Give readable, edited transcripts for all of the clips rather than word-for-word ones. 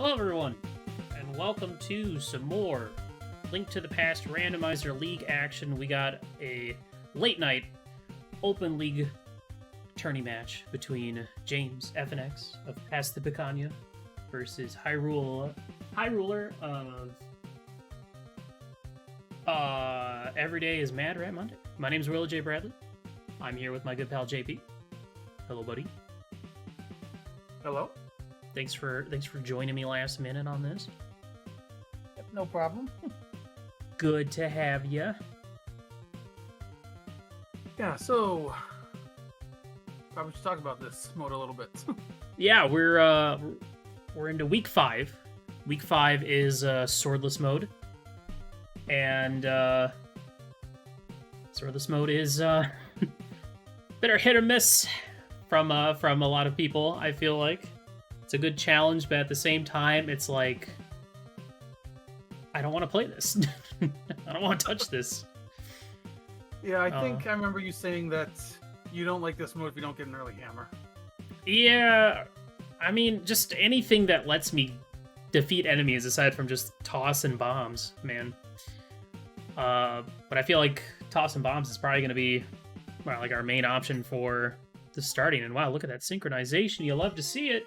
Hello everyone, and welcome to some more Link to the Past Randomizer League action. We got a late night open league tourney match between JamesFnX of Past the Picanha versus Hyruler of Every Day is Mad Rat Monday. My name is Willa J. Bradley. I'm here with my good pal JP. Hello, buddy. Hello. Thanks for joining me last minute on this. Yep, no problem. Good to have you. Yeah, so probably should talk about this mode a little bit. Yeah, we're into week 5. Week 5 is Swordless mode, and Swordless mode is bit of hit or miss from a lot of people. I feel like it's a good challenge, but at the same time, it's like I don't want to play this. I don't want to touch this. Yeah, I think I remember you saying that you don't like this mode if you don't get an early hammer. Yeah, I mean, just anything that lets me defeat enemies aside from just tossing bombs, man. But I feel like tossing bombs is probably going to be like our main option for the starting. And wow, look at that synchronization. You love to see it.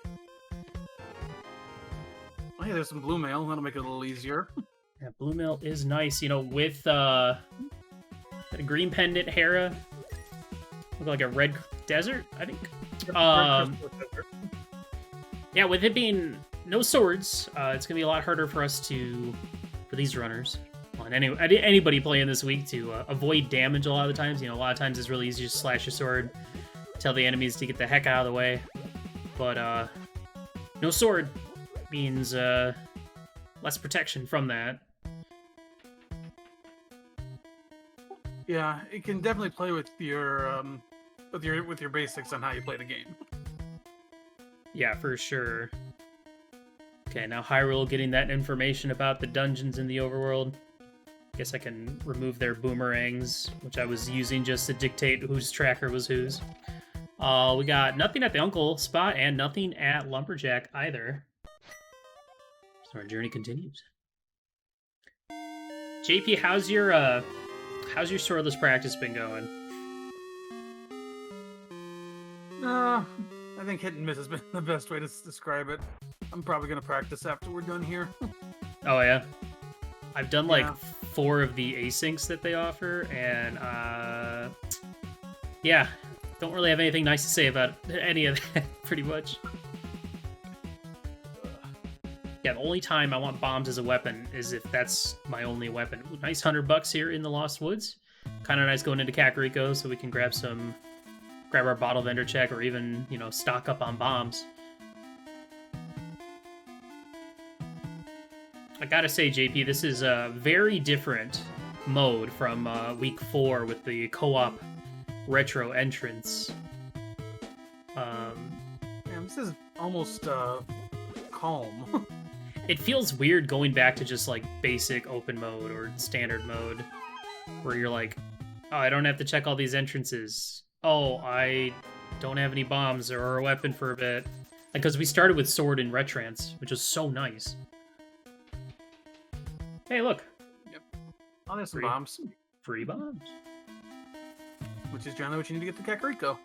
Oh, hey, there's some blue mail. That'll make it a little easier. Yeah, blue mail is nice. You know, with a green pendant Hera, look like a red desert, I think. Yeah, with it being no swords, it's gonna be a lot harder for us for these runners, and anybody playing this week to avoid damage a lot of the times. You know, a lot of times it's really easy to slash your sword, tell the enemies to get the heck out of the way. But no sword means less protection from that. Yeah, it can definitely play with your basics on how you play the game. Yeah, for sure. Okay, now Hyrule getting that information about the dungeons in the overworld. Guess I can remove their boomerangs, which I was using just to dictate whose tracker was whose. We got nothing at the Uncle spot and nothing at Lumberjack either. So our journey continues. JP, how's your swordless practice been going? I think hit and miss has been the best way to describe it. I'm probably gonna practice after we're done here. Oh yeah, I've done like 4 of the asyncs that they offer, and yeah, don't really have anything nice to say about any of that. Pretty much. Yeah, the only time I want bombs as a weapon is if that's my only weapon. Ooh, nice $100 here in the Lost Woods. Kind of nice going into Kakariko so we can grab our bottle vendor check, or even, you know, stock up on bombs. I gotta say, JP, this is a very different mode from week 4 with the co-op retro entrance. Yeah, this is almost calm. It feels weird going back to just like basic open mode or standard mode, where you're like, oh, I don't have to check all these entrances. Oh, I don't have any bombs or a weapon for a bit. Because we started with sword and retrance, which was so nice. Hey, look. Yep. Oh, there's some bombs. Free bombs. Which is generally what you need to get to Kakariko.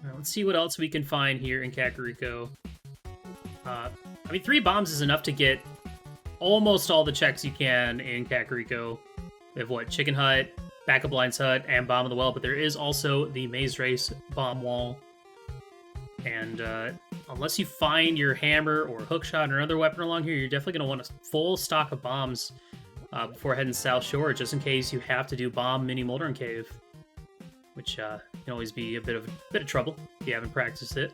Right, let's see what else we can find here in Kakariko. I mean, 3 bombs is enough to get almost all the checks you can in Kakariko. We have what? Chicken Hut, Backup Lines Hut, and Bomb of the Well, but there is also the Maze Race Bomb Wall. And unless you find your hammer or hookshot or another weapon along here, you're definitely going to want a full stock of bombs before heading South Shore, just in case you have to do Bomb Mini Moldering Cave, which can always be a bit of trouble if you haven't practiced it.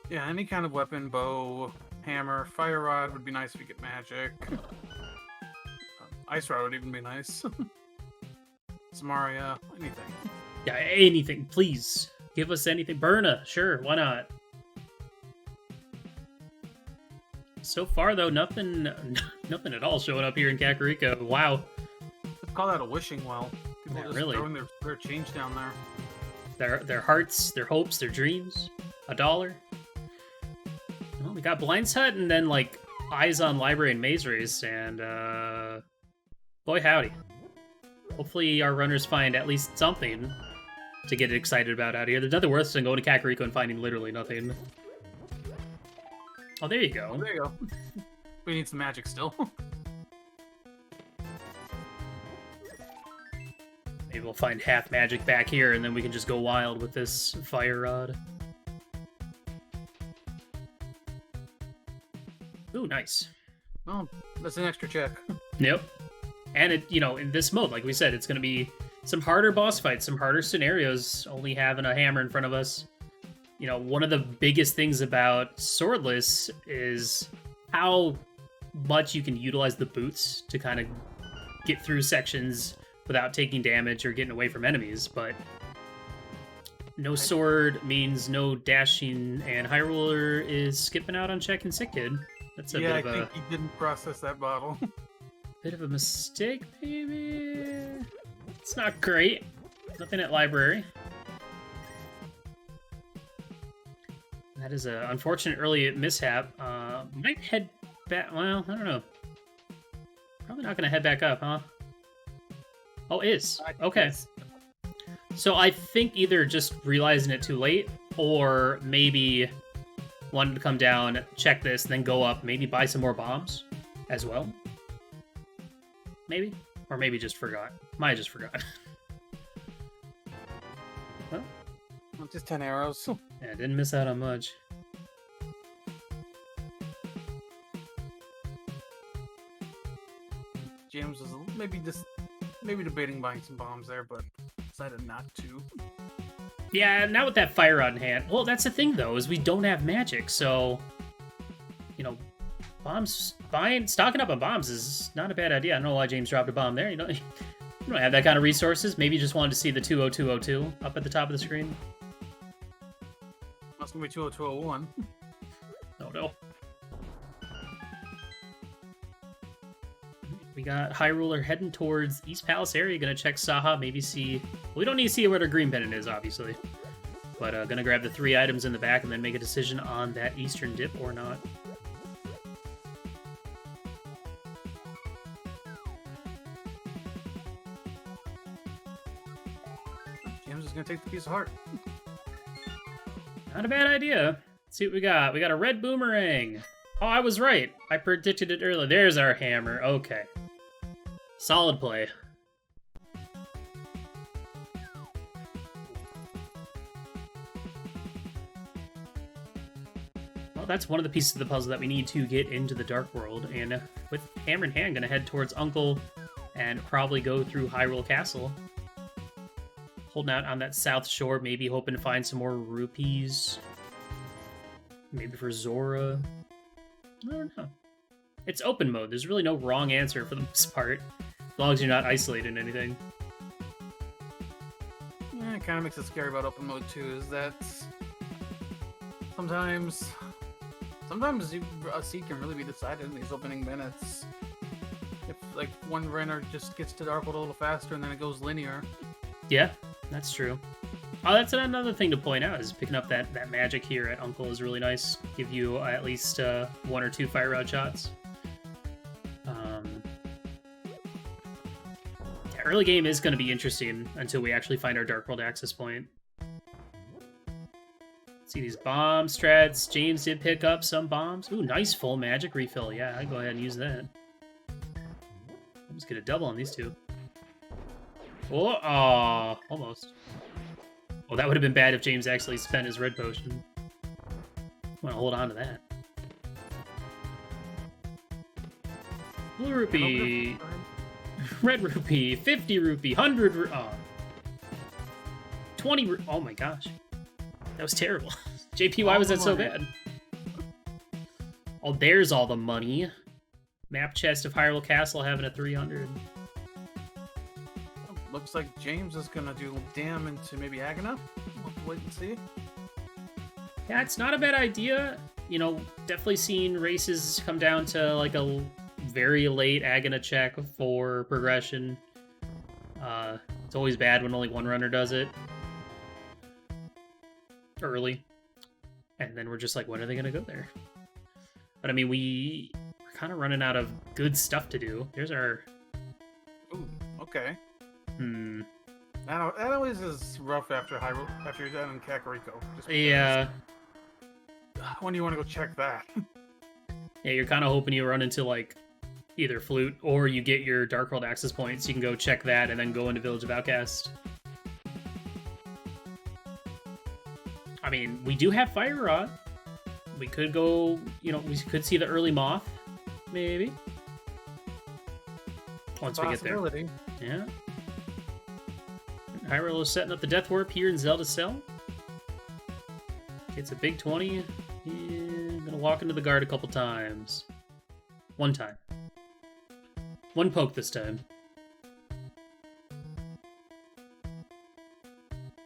Yeah, any kind of weapon, bow, hammer, fire rod would be nice if you get magic. Ice rod would even be nice. Samaria, anything. Yeah, anything, please. Give us anything. Burna, sure, why not? So far, though, nothing at all showing up here in Kakariko. Wow. Let's call that a wishing well. People just really throwing their change down there. their hearts, their hopes, their dreams. $1. Well, we got Blind's Hut and then like Eyes on Library and Maze Race, and boy howdy. Hopefully our runners find at least something to get excited about out here. There's nothing worse than going to Kakariko and finding literally nothing. Oh, there you go. Oh, there you go. We need some magic still. Maybe we'll find half magic back here, and then we can just go wild with this fire rod. Ooh, nice. Well, that's an extra check. Yep. And it, you know, in this mode, like we said, it's going to be some harder boss fights, some harder scenarios, only having a hammer in front of us. You know, one of the biggest things about Swordless is how much you can utilize the boots to kind of get through sections without taking damage or getting away from enemies, but no sword means no dashing, and Hyruler is skipping out on check and sick kid. That's a yeah, bit of I think he didn't process that bottle. bit of a mistake, maybe? It's not great. Nothing at library. That is an unfortunate early mishap. Might head back. Well, I don't know. Probably not going to head back up, huh? Oh, is. Okay. So I think either just realizing it too late, or maybe wanted to come down, check this, then go up, maybe buy some more bombs as well. Maybe? Or maybe just forgot. Might have just forgot. Well, just 10 arrows. yeah, didn't miss out on much. James was maybe debating buying some bombs there, but decided not to. Yeah, not with that fire rod in hand. Well, that's the thing, though, is we don't have magic, so... You know, stocking up on bombs is not a bad idea. I don't know why James dropped a bomb there. You don't have that kind of resources. Maybe you just wanted to see the 20202 up at the top of the screen. Must be 20201. Oh, no. We got Hyruler heading towards East Palace area. Gonna check Saha, maybe see... Well, we don't need to see where the green pennant is, obviously. But gonna grab the 3 items in the back and then make a decision on that eastern dip or not. James is gonna take the piece of heart. Not a bad idea. Let's see what we got. We got a red boomerang. Oh, I was right. I predicted it earlier. There's our hammer. Okay. Solid play. Well, that's one of the pieces of the puzzle that we need to get into the Dark World. And with hammer in hand, gonna head towards Uncle and probably go through Hyrule Castle. Holding out on that south shore, maybe hoping to find some more rupees. Maybe for Zora. I don't know. It's open mode. There's really no wrong answer for the most part, as long as you're not isolated in anything. Yeah, it kind of makes it scary about open mode too. Is that sometimes a seed can really be decided in these opening minutes. If like one runner just gets to Dark World a little faster and then it goes linear. Yeah, that's true. Oh, that's another thing to point out, is picking up that magic here at Uncle is really nice. Give you at least 1 or 2 fire rod shots. The early game is going to be interesting until we actually find our Dark World access point. See these bomb strats. James did pick up some bombs. Ooh, nice full magic refill. Yeah, I'd go ahead and use that. Let's get a double on these two. Oh, aw, almost. Well, that would have been bad if James actually spent his red potion. I want to hold on to that. Blue rupee, red rupee, 50 rupee, 100 20 oh my gosh. That was terrible. JP, why was that so bad? Oh, there's all the money. Map chest of Hyrule Castle having a 300. Looks like James is gonna do dam into maybe Agana. We'll have to wait and see. Yeah, it's not a bad idea. You know, definitely seeing races come down to like a very late Agana check for progression. It's always bad when only one runner does it. early. And then we're just like, when are they going to go there? But I mean, we're kind of running out of good stuff to do. Here's our... Ooh, okay. Hmm. That always is rough after after you're done in Kakariko. Just Yeah. When do you want to go check that? Yeah, you're kind of hoping you run into, like, either Flute or you get your Dark World access points. You can go check that and then go into Village of Outcast. I mean, we do have Fire Rod. We could go, you know, we could see the early Moth, maybe. Once we get there. Yeah. Hyruler is setting up the Death Warp here in Zelda Cell. Gets a big 20. Yeah, gonna walk into the guard a couple times. One time. One poke this time.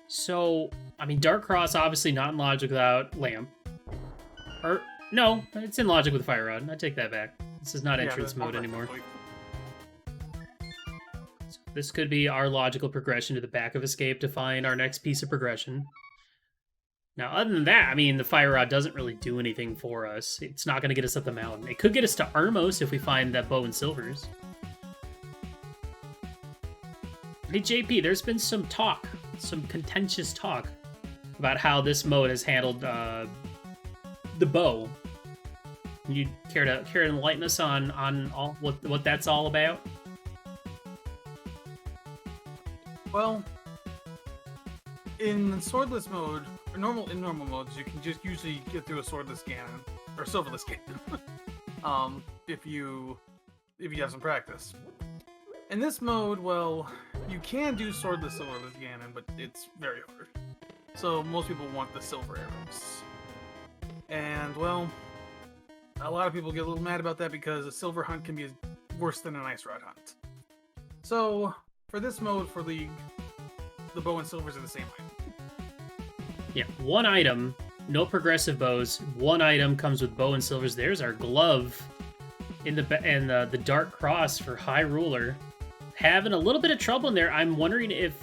So, I mean, Dark Cross obviously not in Logic without Lamp. Or, no, it's in Logic with Fire Rod. I take that back. This is not entrance mode anymore. So this could be our logical progression to the back of Escape to find our next piece of progression. Now, other than that, I mean, the Fire Rod doesn't really do anything for us. It's not going to get us up the mountain. It could get us to Armos if we find that Bow and Silvers. Hey, JP, there's been some talk, some contentious talk about how this mode has handled the bow. You care to enlighten us on all what that's all about? Well, in Swordless mode, or in normal modes, you can just usually get through a Swordless Ganon or Silverless Ganon, if you have some practice. In this mode, well, you can do Swordless Ganon, but it's very hard. So most people want the silver arrows. And, well, a lot of people get a little mad about that because a silver hunt can be worse than an ice rod hunt. So, for this mode, for League, the bow and silvers are the same item. Yeah, one item, no progressive bows. One item comes with bow and silvers. There's our glove in the Dark Cross for Hyruler. Having a little bit of trouble in there. I'm wondering if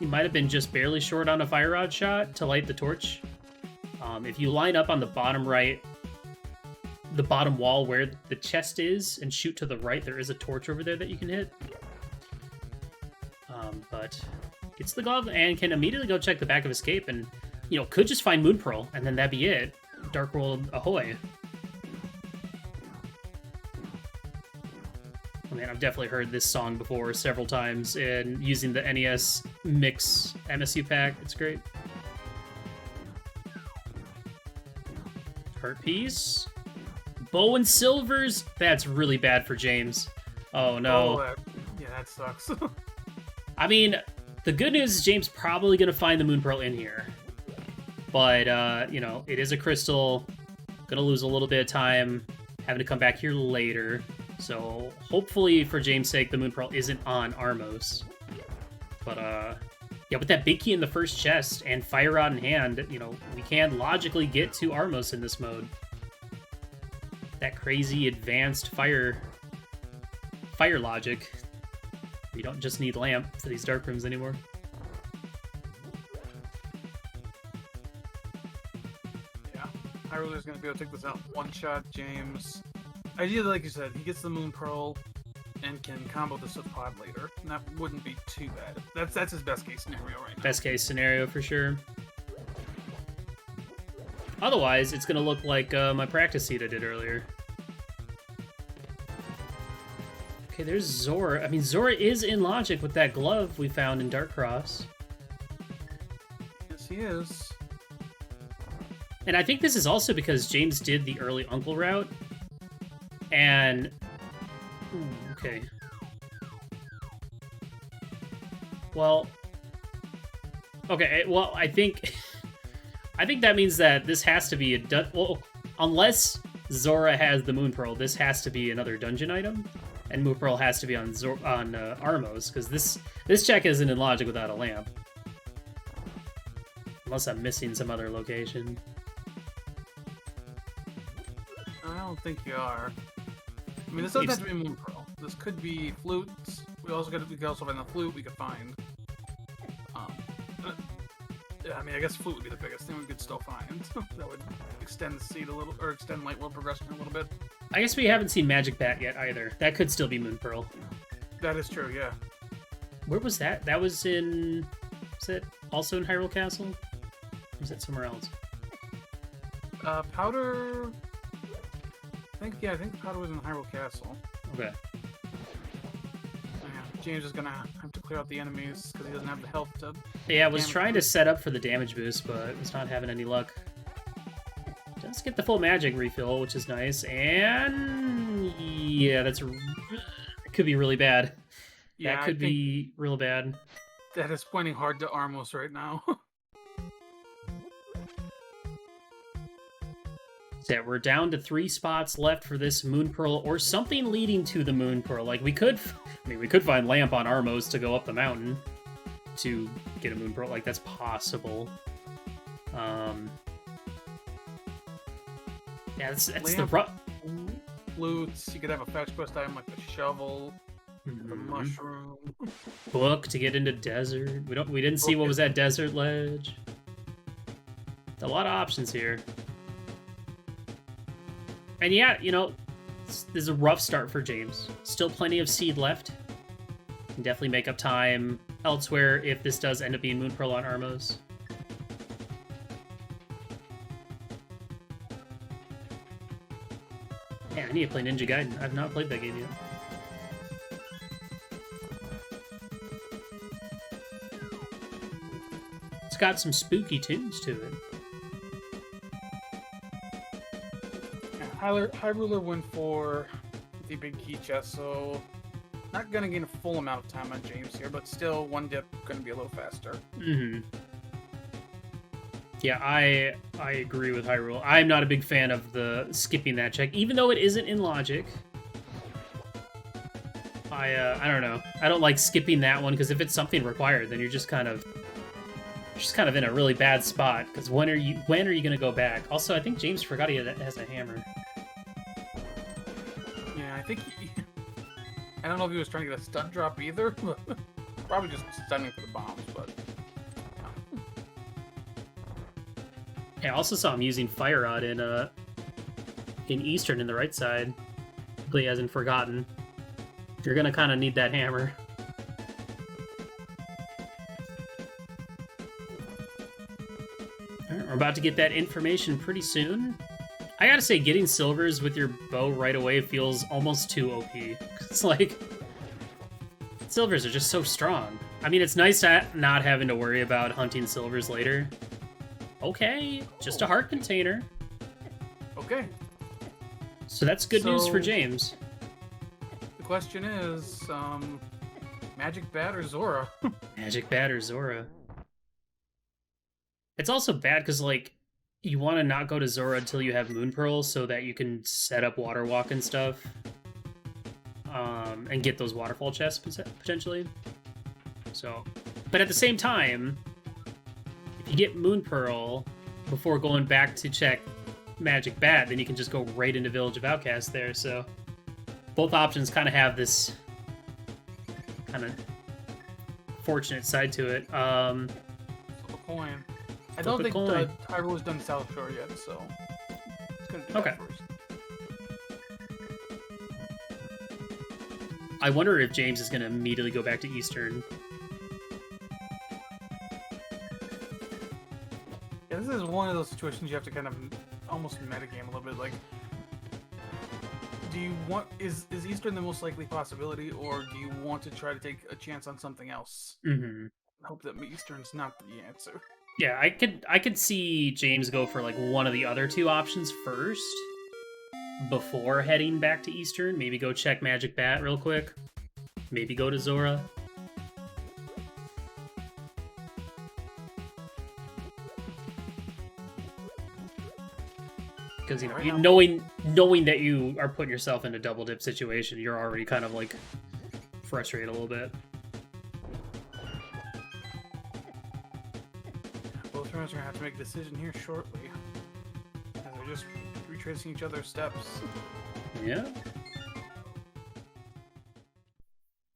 he might have been just barely short on a Fire Rod shot to light the torch. If you line up on the bottom right, the bottom wall where the chest is, and shoot to the right, there is a torch over there that you can hit. But gets the glove and can immediately go check the back of Escape, and you know, could just find Moon Pearl, and then that'd be it. Dark World ahoy. I mean, I've definitely heard this song before several times, and using the NES Mix MSU pack, it's great. Heart piece. Bow and silvers? That's really bad for James. Oh no. Oh, yeah, that sucks. I mean, the good news is James probably gonna find the Moon Pearl in here. But, you know, it is a crystal. Gonna lose a little bit of time having to come back here later. So, hopefully, for James' sake, the Moon Pearl isn't on Armos. But, yeah, with that big key in the first chest and Fire Rod in hand, you know, we can logically get to Armos in this mode. That crazy advanced fire logic. We don't just need Lamp for these Dark Rooms anymore. Yeah, Hyruler's gonna be able to take this out one-shot James. Ideally, like you said, he gets the Moon Pearl and can combo this with Pod later. And that wouldn't be too bad. That's his best case scenario right now. Best case scenario for sure. Otherwise, it's gonna look like my practice seed I did earlier. Okay, there's Zora. I mean, Zora is in Logic with that glove we found in Dark Cross. Yes, he is. And I think this is also because James did the early Uncle route. And... Ooh, okay. Well... Okay, well, I think... I think that means that this has to be a... Well, unless Zora has the Moon Pearl, this has to be another dungeon item. And Moon Pearl has to be on Armos, because this check isn't in Logic without a lamp. Unless I'm missing some other location. I don't think you are. I mean, this doesn't have to be Moon Pearl. This could be flutes. We could also find the flute we could find. Yeah, I mean, I guess flute would be the biggest thing we could still find. That would extend the seed a little, or extend Light World progression a little bit. I guess we haven't seen Magic Bat yet either. That could still be Moon Pearl. That is true, yeah. Where was that? That was in... Was it also in Hyrule Castle? Or was that somewhere else? Powder... I think Powder was in Hyrule Castle. Okay. Yeah, James is gonna have to clear out the enemies because he doesn't have the health to... Yeah, I was trying to set up for the damage boost, but was not having any luck. Just get the full magic refill, which is nice, and... Yeah, that's... It could be really bad. Yeah, that could be real bad. That is pointing hard to Armos right now. Yeah, we're down to 3 spots left for this Moon Pearl, or something leading to the Moon Pearl. Like, we could find Lamp on Armos to go up the mountain to get a Moon Pearl. Like, that's possible. Yeah, that's the rough... Flutes, you could have a fetch quest item like the shovel, the mushroom. Book to get into desert. We didn't see what was that desert ledge. A lot of options here. And yeah, you know, this is a rough start for James. Still plenty of seed left. Can definitely make up time elsewhere if this does end up being Moon Pearl on Armos. Yeah, I need to play Ninja Gaiden. I've not played that game yet. It's got some spooky tunes to it. Hyruler went for the big key chest, so not gonna gain a full amount of time on James here, but still one dip gonna be a little faster. Yeah, I agree with Hyrule. I'm not a big fan of the skipping that check, even though it isn't in logic. I don't know. I don't like skipping that one because if it's something required, then you're just kind of in a really bad spot. Because when are you gonna go back? Also, I think James forgot he has a hammer. Yeah, I think I don't know if he was trying to get a stun drop either. Probably just stunning for the bombs, but. Yeah, I also saw him using Fire Rod in Eastern in the right side. Hopefully he hasn't forgotten. You're gonna kind of need that hammer. Alright, we're about to get that information pretty soon. I gotta say, getting silvers with your bow right away feels almost too OP. It's like... Silvers are just so strong. I mean, it's nice not having to worry about hunting silvers later. Okay, just a heart container. Okay. So that's good news for James. The question is, Magic Bat or Zora? Magic Bat or Zora. It's also bad because, like, you want to not go to Zora until you have Moon Pearl so that you can set up Water Walk and stuff. And get those waterfall chests, potentially. So, but at the same time... If you get Moon Pearl before going back to check Magic Bat, then you can just go right into Village of Outcasts there, so... Both options kind of have this... kind of... fortunate side to it. Flip a coin. I don't think Hyrule's done South Shore yet, so... It's gonna do that first. I wonder if James is going to immediately go back to Eastern. Yeah, this is one of those situations you have to kind of almost metagame a little bit. Like, do you want is Eastern the most likely possibility, or do you want to try to take a chance on something else? Hope that Eastern's not the answer. Yeah, I could see James go for like one of the other two options first before heading back to Eastern. Maybe go check Magic Bat real quick. Maybe go to Zora. Because, you know, knowing that you are putting yourself in a double dip situation, you're already kind of like frustrated a little bit. Both runners are gonna have to make a decision here shortly, as they're just retracing each other's steps. Yeah.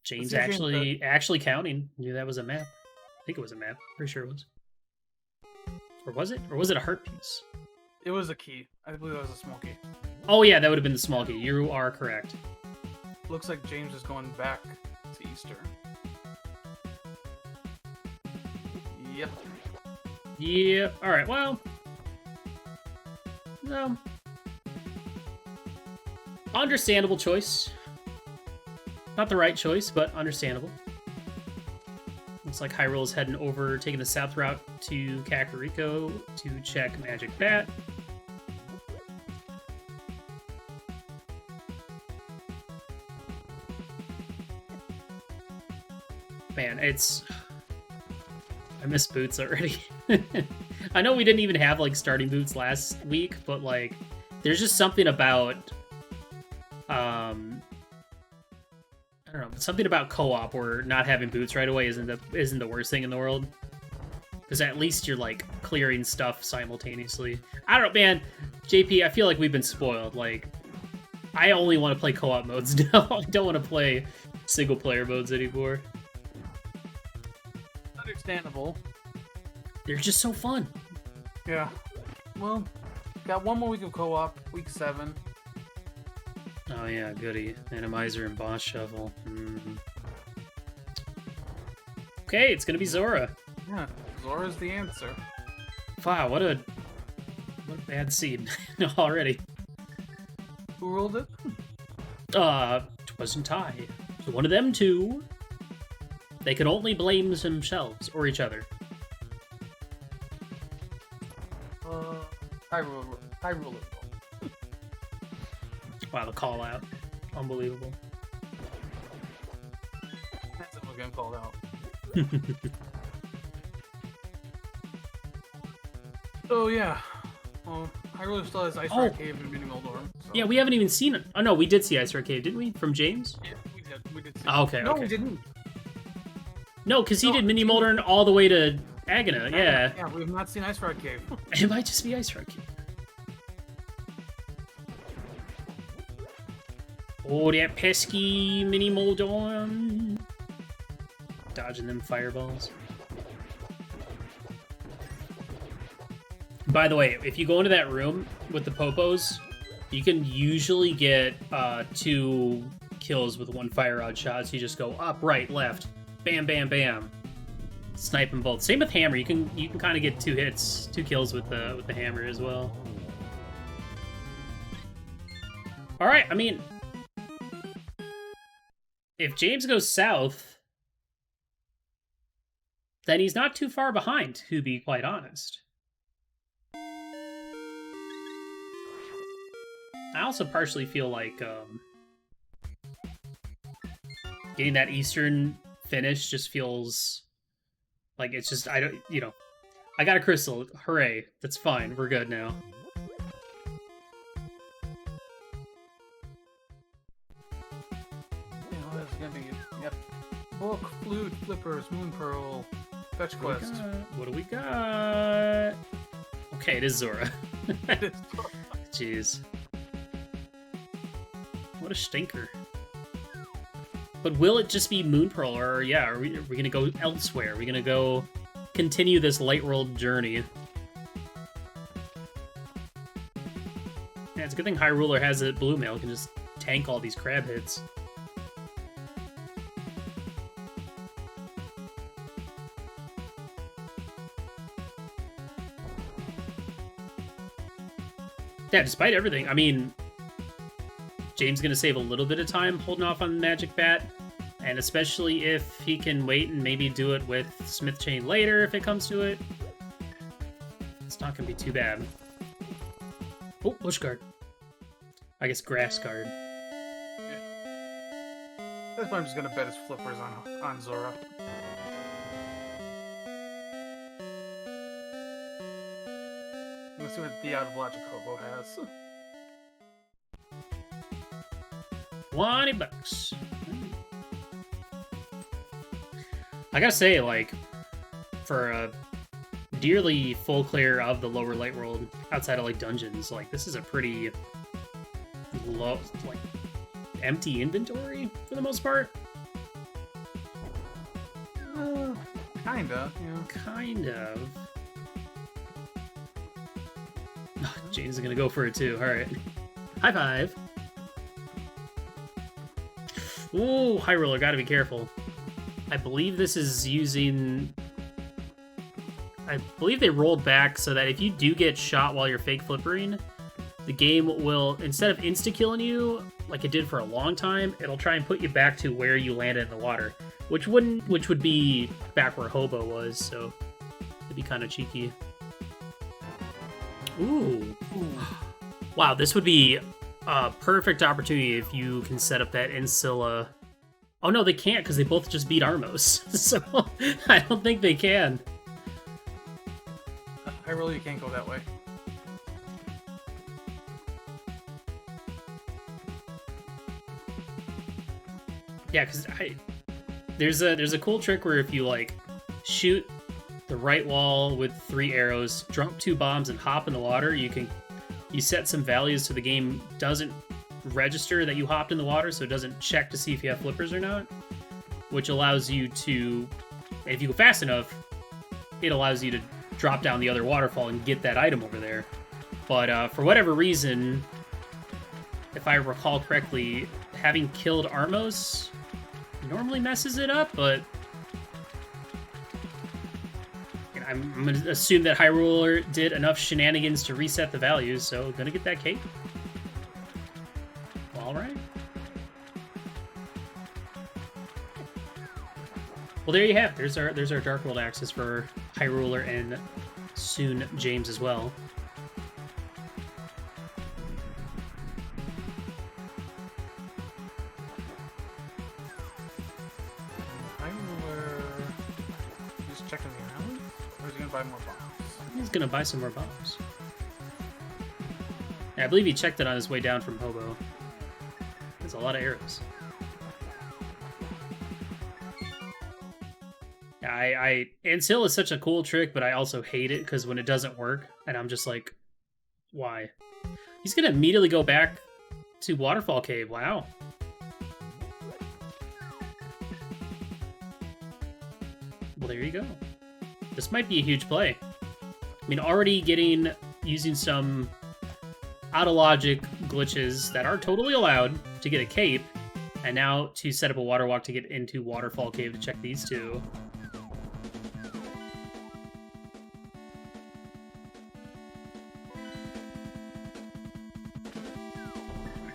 James actually counting. Knew that was a map. I think it was a map. Pretty sure it was. Or was it? Or was it a heart piece? It was a key. I believe that was a small key. Oh yeah, that would have been the small key. You are correct. Looks like James is going back to Easter. Yep. Yeah. All right. Well. No. Understandable choice. Not the right choice, but understandable. Looks like Hyrule is heading over, taking the south route to Kakariko to check Magic Bat. Man, I miss boots already. I know we didn't even have, like, starting boots last week, but, like, there's just something about, I don't know, something about co-op where not having boots right away isn't the worst thing in the world. Because at least you're, like, clearing stuff simultaneously. I don't know, man. JP, I feel like we've been spoiled. Like, I only want to play co-op modes now. I don't want to play single-player modes anymore. Understandable. They're just so fun. Yeah. Well, got one more week of co-op, week 7. Oh yeah, goody. Animizer and boss shovel. Okay, it's gonna be Zora. Yeah, Zora's the answer. Wow, what a bad scene already. Who ruled it? Twas Tai. So one of them two. They can only blame themselves or each other. Hyruler. Wow, the call out. Unbelievable. That's what we're getting called out. Oh yeah. Well, Hyruler still has Ice Rock Cave and Mini Moldorm. So. Yeah, we haven't even seen it. Oh no, we did see Ice Rock Cave, didn't we? From James? Yeah, we did see Oh, okay, No, okay. we didn't. No, because he did Mini Moldorm all the way to Agana, yeah. Yeah, we have not seen Ice Rock Cave. It might just be Ice Rock Cave. Oh, that pesky Mini Moldorm. Dodging them fireballs. By the way, if you go into that room with the popos, you can usually get 2 kills with 1 fire rod shot. So you just go up, right, left, bam, bam, bam, snipe them both. Same with hammer. You can kind of get 2 hits, 2 kills with the hammer as well. All right, I mean, if James goes south, then he's not too far behind, to be quite honest. I also partially feel like getting that Eastern finish just feels like it's just, I got a crystal. Hooray. That's fine. We're good now. That's gonna be, yep. Book, flute, flippers, moon pearl, fetch quest. What do we got? Okay, it is Zora. Jeez. What a stinker. But will it just be Moon Pearl, or yeah, are we gonna go elsewhere? Are we gonna go continue this Light World journey? Yeah, it's a good thing Hyruler has a blue mail, can just tank all these crab hits. Yeah, despite everything, I mean, James gonna save a little bit of time holding off on the Magic Bat, and especially if he can wait and maybe do it with Smith Chain later if it comes to it. It's not gonna be too bad. Oh, Bush Guard. I guess Grass Guard. Yeah. That's why I'm just gonna bet his flippers on Zora. Let's see what the Out of Logic Hobo has. $20. I gotta say, like, for a dearly full clear of the lower light world outside of like dungeons, like this is a pretty low, like empty inventory for the most part. Kinda, yeah. Kind of. James is gonna go for it too. All right. High five. Ooh, Hyruler, gotta be careful. I believe this is using... I believe they rolled back so that if you do get shot while you're fake flippering, the game will, instead of insta-killing you, like it did for a long time, it'll try and put you back to where you landed in the water, which would be back where Hobo was, so it'd be kind of cheeky. Ooh. Wow, this would be a perfect opportunity if you can set up that Insilla. Oh no, they can't because they both just beat Armos, so I don't think they can. I really can't go that way. Yeah, because there's a cool trick where if you like shoot the right wall with 3 arrows, drop 2 bombs, and hop in the water, you set some values so the game doesn't register that you hopped in the water, so it doesn't check to see if you have flippers or not, which allows you to, if you go fast enough, it allows you to drop down the other waterfall and get that item over there. But for whatever reason, if I recall correctly, having killed Armos normally messes it up, but I'm going to assume that Hyruler did enough shenanigans to reset the values, so gonna get that cape. All right. Well, there you have it. There's our Dark World access for Hyruler and soon James as well. Hyruler, just checking the island, or is he gonna buy more bombs? He's gonna buy some more bombs. Yeah, I believe he checked it on his way down from Hobo. That's a lot of arrows. Ansil is such a cool trick, but I also hate it because when it doesn't work, and I'm just like, why? He's gonna immediately go back to Waterfall Cave. Wow. Well, there you go. This might be a huge play. I mean, already using some out of logic glitches that are totally allowed to get a cape, and now to set up a water walk to get into Waterfall Cave to check these two.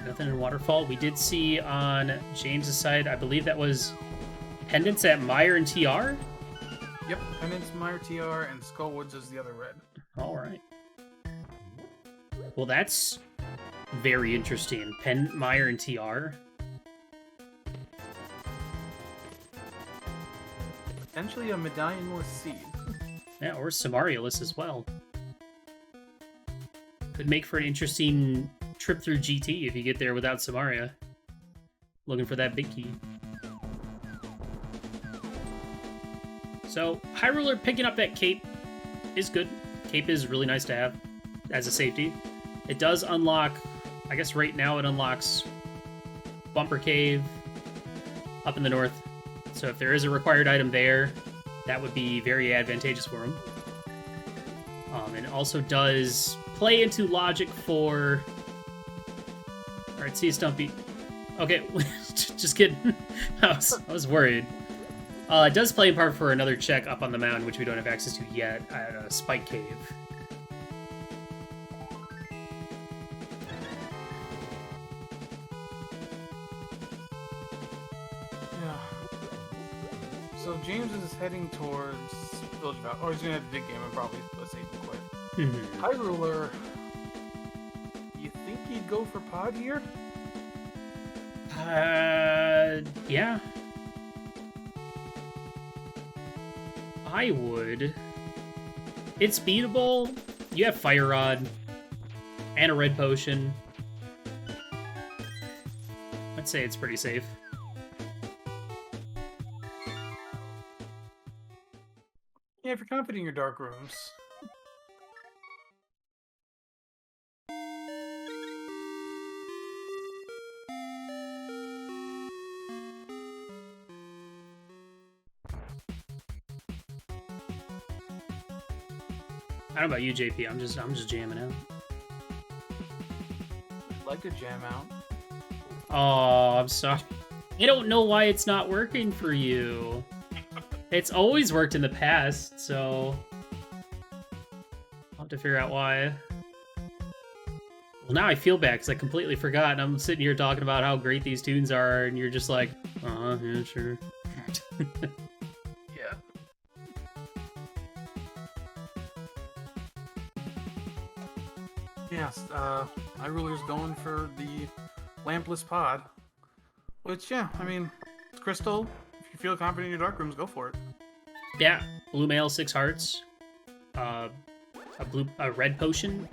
Nothing in Waterfall. We did see on James's side, I believe that was Pendants at Meyer and TR? Yep, Pendants, Meyer, TR, and Skullwoods is the other red. All right. Well, that's very interesting. Pendant, Meyer, and TR. Potentially a medallionless seed. Yeah, or Samarialist as well. Could make for an interesting trip through GT if you get there without Samaria. Looking for that big key. So, Hyruler picking up that cape is good. Cape is really nice to have as a safety. It does unlock, I guess right now it unlocks Bumper Cave up in the north. So if there is a required item there, that would be very advantageous for him. And it also does play into logic for... Alright, see you, Stumpy. Okay, just kidding. I was worried. It does play in part for another check up on the mountain, which we don't have access to yet, at a Spike Cave. Yeah. So James is heading towards Village Valley. Or he's gonna have a big game and probably let's say he quit. Mm-hmm. Hyruler, you think he'd go for pod here? Yeah. I would. It's beatable. You have Fire Rod and a red potion. I'd say it's pretty safe. Yeah, if you're confident in your dark rooms. I don't know about you, JP. I'm just jamming out. like a jam out. Oh, I'm sorry. I don't know why it's not working for you. It's always worked in the past, so I'll have to figure out why. Well, now I feel bad because I completely forgot, and I'm sitting here talking about how great these tunes are, and you're just like, yeah, sure. Yeah. Yes, Hyruler's going for the lampless pod. Which, yeah, I mean, it's crystal. If you feel confident in your dark rooms, go for it. Yeah, blue mail, 6 hearts. A red potion.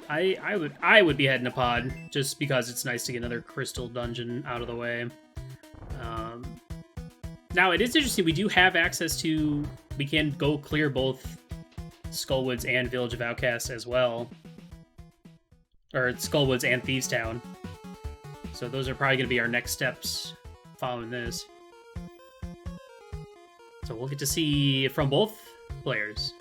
I would be heading a pod just because it's nice to get another crystal dungeon out of the way. Now it is interesting. We do have access to. We can go clear both Skullwoods and Village of Outcasts as well, or Skullwoods and Thieves Town. So those are probably going to be our next steps following this. So we'll get to see from both players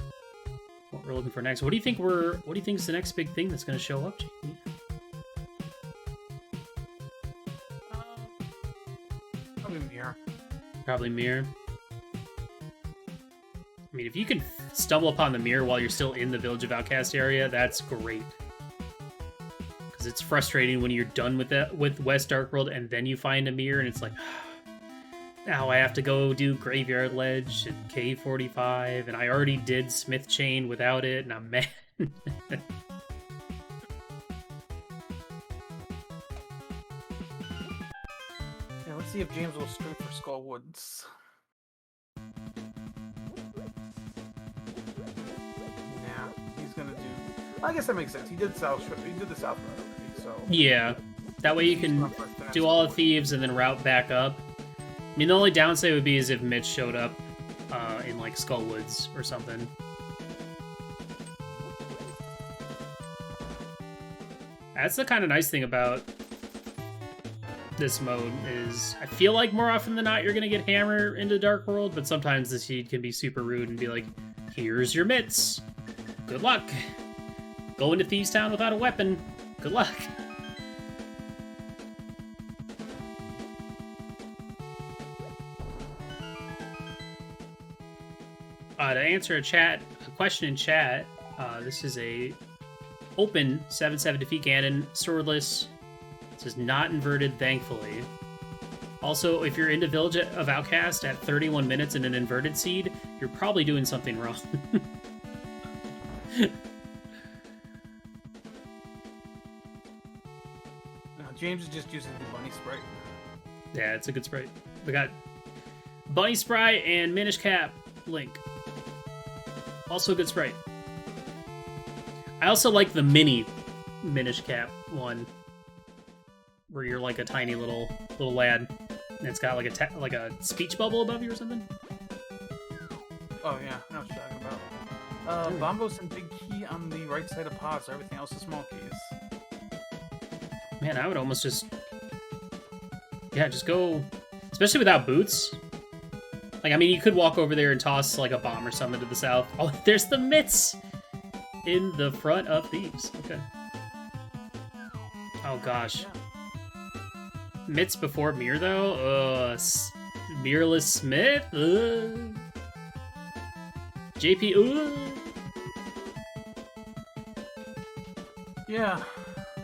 what we're looking for next. What do you think is the next big thing that's going to show up, Jamie? Probably Mirror. Probably Mirror. I mean, if you can stumble upon the Mirror while you're still in the Village of Outcast area, that's great. Because it's frustrating when you're done with West Dark World and then you find a Mirror and it's like, now I have to go do Graveyard Ledge and K45, and I already did Smith Chain without it, and I'm mad. Yeah, let's see if James will stream for Skullwoods. Yeah, he's gonna do. I guess that makes sense. He did South. He did the South Road already, so. Yeah, that way you can do all the Thieves and then route back up. I mean, the only downside would be is if Mitch showed up in, like, Skullwoods or something. That's the kind of nice thing about this mode, is I feel like more often than not you're going to get Hammer into Dark World, but sometimes the seed can be super rude and be like, here's your mitts. Good luck. Go into Thieves Town without a weapon. Good luck. To answer a question in chat, this is a open 7/7 defeat Gaiden, swordless. This is not inverted, thankfully. Also, if you're into Village of Outcast at 31 minutes in an inverted seed, you're probably doing something wrong. James is just using the bunny sprite. Yeah, it's a good sprite. We got Bunny Sprite and Minish Cap Link. Also a good sprite. I also like the mini Minish Cap one, where you're like a tiny little lad, and it's got like a speech bubble above you or something. Oh yeah, I know what you're talking about. Bombos and big key on the right side of pods. Everything else is small keys. Man, I would almost just go, especially without boots. Like, I mean, you could walk over there and toss, like, a bomb or something to the south. Oh, there's the mitts in the front of Thieves. Okay. Oh, gosh. Mitts before Mirror, though? Mirrorless Smith? JP, Yeah,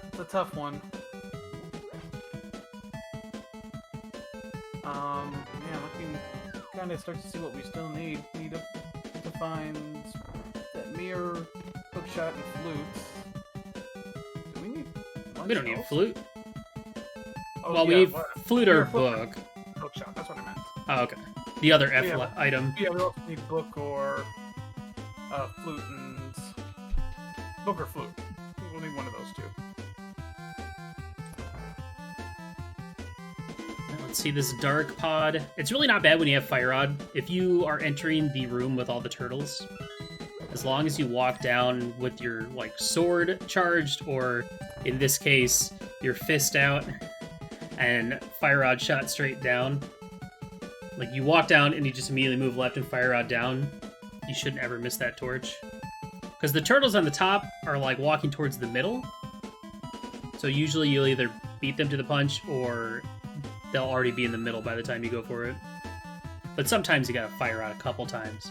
it's a tough one. Yeah, looking... kind of start to see what we still need. We need to find that Mirror, Hookshot, and Flutes. Do we need one we don't need a else? flute. Oh, Well, yeah, we need what? flute or Mirror, book. Hookshot, that's what I meant. Oh, okay. The other F Yeah. item. Yeah, we also need book or flute and... book or flute. We'll need one of those two. Let's see this dark pod. It's really not bad when you have Fire Rod. If you are entering the room with all the turtles, as long as you walk down with your like sword charged, or in this case, your fist out, and Fire Rod shot straight down. Like you walk down and you just immediately move left and Fire Rod down. You shouldn't ever miss that torch. Because the turtles on the top are like walking towards the middle, So usually you'll either beat them to the punch, or they'll already be in the middle by the time you go for it. But sometimes you gotta fire out a couple times.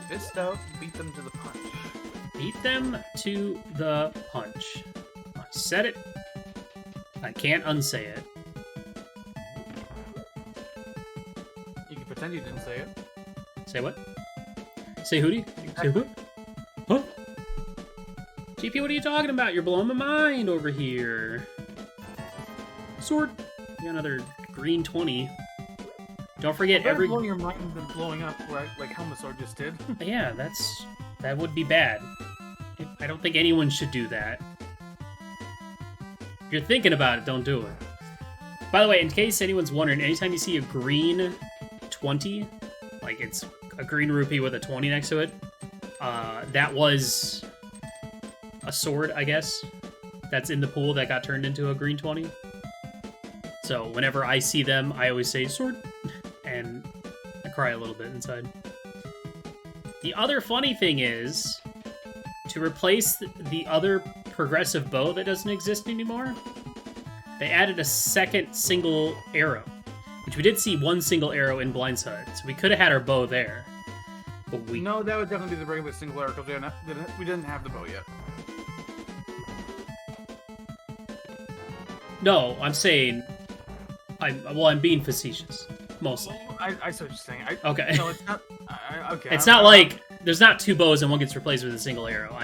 Fist out, beat them to the punch. Beat them to the punch. I said it. I can't unsay it. You can pretend you didn't say it. Say what? Say hootie? Say who? Huh? GP, what are you talking about? You're blowing my mind over here. Sword. You got another green 20. Don't forget Better every... blow your mind than blowing up like Helmasaur just did. Yeah, that would be bad. I don't think anyone should do that. If you're thinking about it, don't do it. By the way, in case anyone's wondering, anytime you see a green 20, like it's a green rupee with a 20 next to it, that was a sword, I guess, that's in the pool that got turned into a green 20. So whenever I see them, I always say sword, and I cry a little bit inside. The other funny thing is, to replace the other progressive bow that doesn't exist anymore, they added a second single arrow, which we did see one single arrow in Blind's Hut, so we could have had our bow there. But we... No, that would definitely be the regular single arrow, because we didn't have the bow yet. No, I'm saying... I'm being facetious, mostly. I see what you're saying. Okay. No, it's not... okay. It's not like there's not two bows and one gets replaced with a single arrow.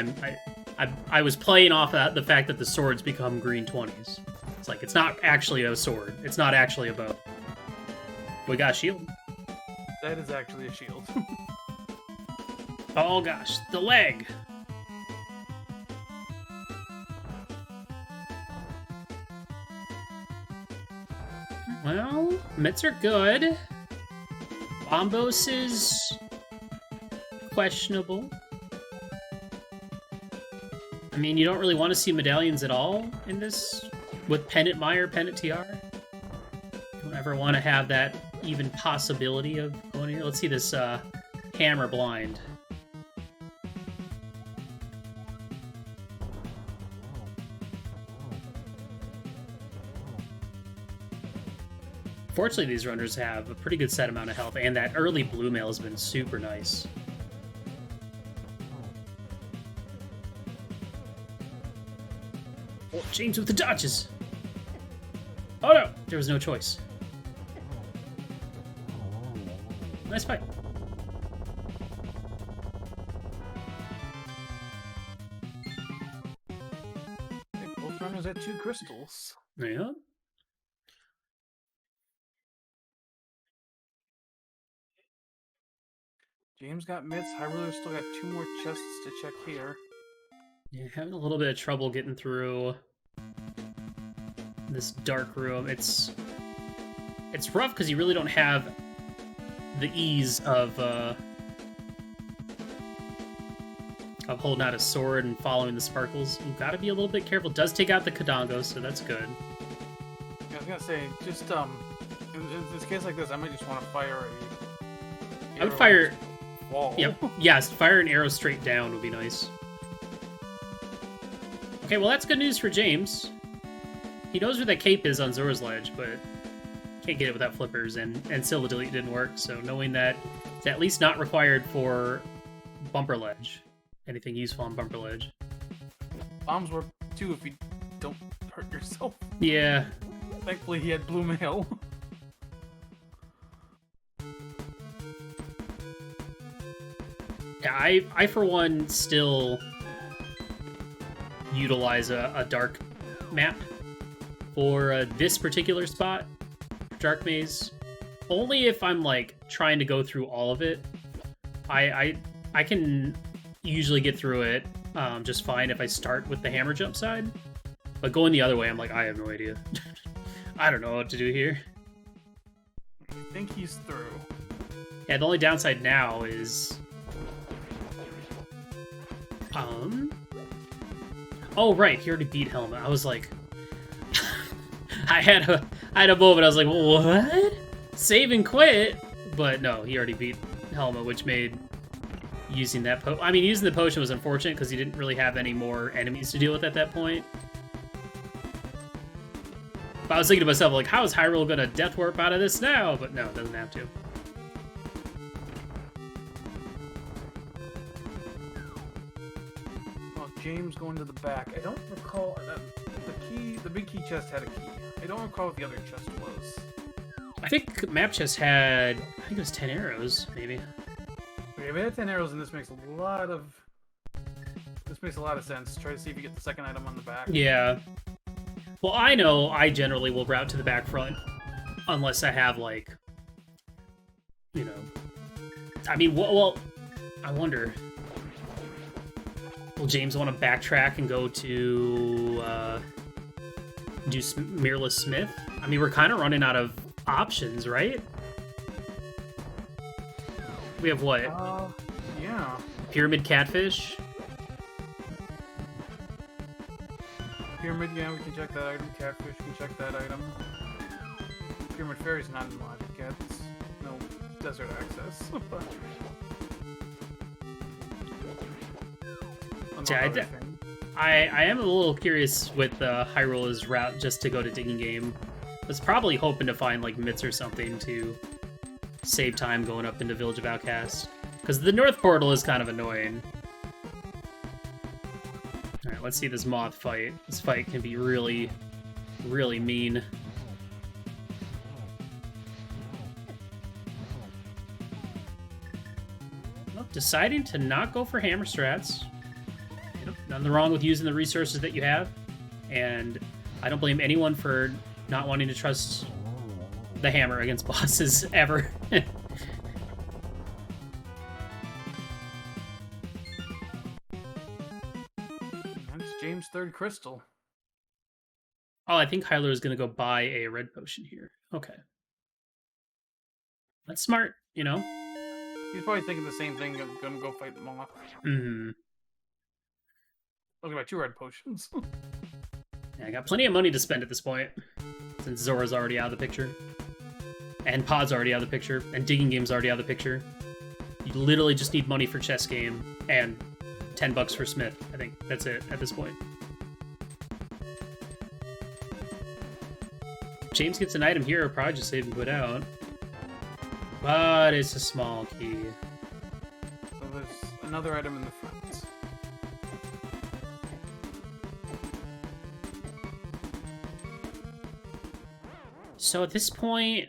I was playing off the fact that the swords become green 20s. It's like, it's not actually a sword. It's not actually a bow. We got a shield. That is actually a shield. Oh gosh, the leg. Well, mitts are good. Bombos is questionable. I mean, you don't really want to see medallions at all in this with Pennant Mire, Pennant TR. You don't ever want to have that even possibility of going here. Let's see this hammer blind. Fortunately, these runners have a pretty good set amount of health, and that early blue mail has been super nice. Oh, James with the dodges! Oh no! There was no choice. Nice fight. Both runners at 2 crystals. Yeah. James got mitts. Hyruler still got 2 more chests to check here. Yeah, having a little bit of trouble getting through this dark room. It's rough because you really don't have the ease of holding out a sword and following the sparkles. You've got to be a little bit careful. It does take out the Kadongo, so that's good. Yeah, I was gonna say, just in this case like this, I might just want to fire a. I would fire. Wall. Yep. Yes, fire an arrow straight down would be nice. Okay, well that's good news for James. He knows where that cape is on Zora's Ledge, but can't get it without flippers, and Silva Delete didn't work, so knowing that it's at least not required for Bumper Ledge. Anything useful on Bumper Ledge. Bombs work too if you don't hurt yourself. Yeah. Thankfully he had blue mail. Yeah, I for one still utilize a dark map for this particular spot, Dark Maze. Only if I'm like trying to go through all of it. I can usually get through it just fine if I start with the hammer jump side. But going the other way, I'm like, I have no idea. I don't know what to do here. I think he's through. Yeah, the only downside now is... Oh, right, he already beat Helmet. I was like... I had a moment, I was like, what? Save and quit? But no, he already beat Helmet, which made using that I mean, using the potion was unfortunate because he didn't really have any more enemies to deal with at that point. But I was thinking to myself, like, how is Hyruler gonna death warp out of this now? But no, it doesn't have to. Well, James going to the back. I don't recall the big key chest had a key. I don't recall what the other chest was. I think map chest had, I think it was 10 arrows, maybe. Okay, if it had 10 arrows, and this makes a lot of sense. Try to see if you get the second item on the back. Yeah. Well, I know I generally will route to the back front unless I have, like, you know. I mean, well, I wonder. Will James want to backtrack and go to do Mirrorless Smith? I mean, we're kind of running out of options, right? We have what? Yeah. Pyramid Catfish? Pyramid, yeah, we can check that item. Catfish, we can check that item. Pyramid Fairy's not in logic yet. It's no desert access. Yeah, I am a little curious with Hyruler's route just to go to Digging Game. I was probably hoping to find like myths or something to save time going up into Village of Outcast. Because the North Portal is kind of annoying. Alright, let's see this moth fight. This fight can be really, really mean. Well, deciding to not go for hammer strats. You know, nothing wrong with using the resources that you have. And I don't blame anyone for not wanting to trust the hammer against bosses ever. James' third crystal. Oh, I think Hyruler is going to go buy a red potion here. Okay. That's smart, you know? He's probably thinking the same thing, gonna go fight the moth. Mm-hmm. Look at my 2 red potions. Yeah, I got plenty of money to spend at this point, since Zora's already out of the picture. And Pod's already out of the picture, and Digging Game's already out of the picture. You literally just need money for Chess Game, and $10 for Smith. I think that's it at this point. James gets an item here, I'll probably just save and put out. But it's a small key. So there's another item in the front. So at this point,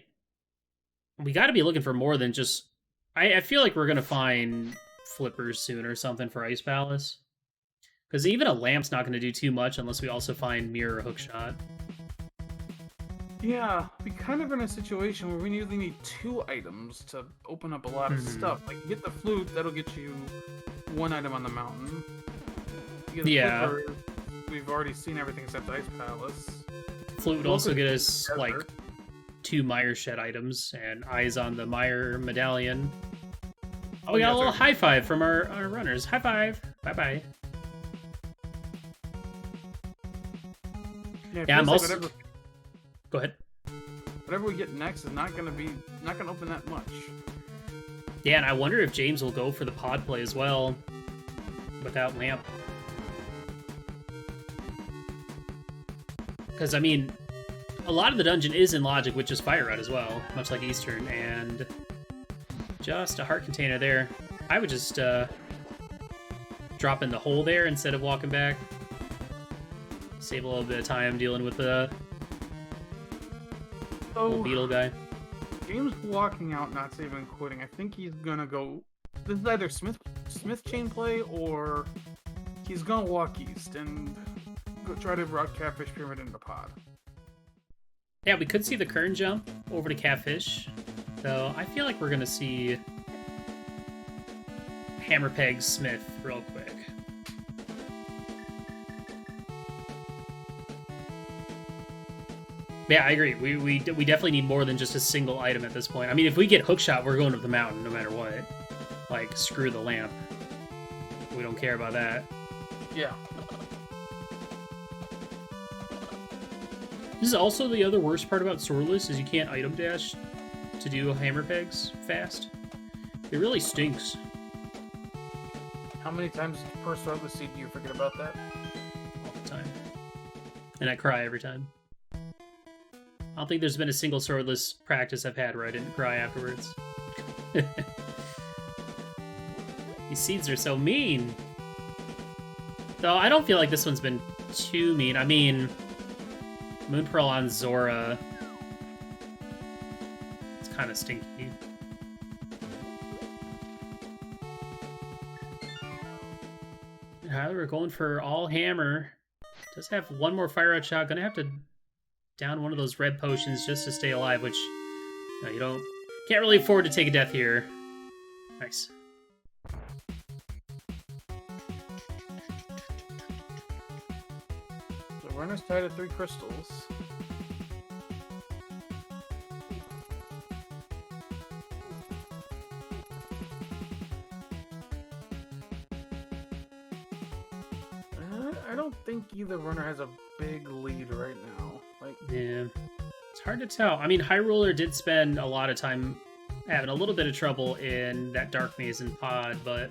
we got to be looking for more than just... I feel like we're going to find flippers soon or something for Ice Palace. Because even a lamp's not going to do too much unless we also find mirror hookshot. Yeah, we kind of in a situation where we really need 2 items to open up a lot of stuff. Like, you get the flute, that'll get you 1 item on the mountain. You get the flipper, we've already seen everything except Ice Palace. Flute would also get us, like, 2 Mire Shed items, and eyes on the Mire Medallion. Oh, we got a little high five from our runners. High five! Bye-bye. Yeah, I'm also... Whatever, go ahead. Whatever we get next is not gonna open that much. Yeah, and I wonder if James will go for the pod play as well, without lamp. Because, I mean, a lot of the dungeon is in logic with just Fire Red as well, much like Eastern, and just a heart container there. I would just drop in the hole there instead of walking back. Save a little bit of time dealing with the old beetle guy. James walking out, not saving and quitting. I think he's gonna go... This is either Smith chain play, or he's gonna walk east and go try to route Catfish Pyramid into Pod. Yeah, we could see the Kern jump over to Catfish, though I feel like we're gonna see Hammer Peg Smith real quick. Yeah, I agree. We definitely need more than just a single item at this point. I mean, if we get hookshot, we're going to the mountain no matter what. Like, screw the lamp. We don't care about that. Yeah. This is also the other worst part about Swordless, is you can't item dash to do hammer pegs fast. It really stinks. many times per Swordless seed do you forget about that? All the time. And I cry every time. I don't think there's been a single Swordless practice I've had where I didn't cry afterwards. These seeds are so mean. Though I don't feel like this one's been too mean. I mean, Moon Pearl on Zora. It's kind of stinky. We're going for all hammer. Does have one more fire out shot. Gonna have to down one of those red potions just to stay alive, which you can't really afford to take a death here. Nice. The runner's tied at 3 crystals. I don't think either runner has a big lead right now. Yeah, it's hard to tell. I mean, Hyruler did spend a lot of time having a little bit of trouble in that Dark Maze and Pod, but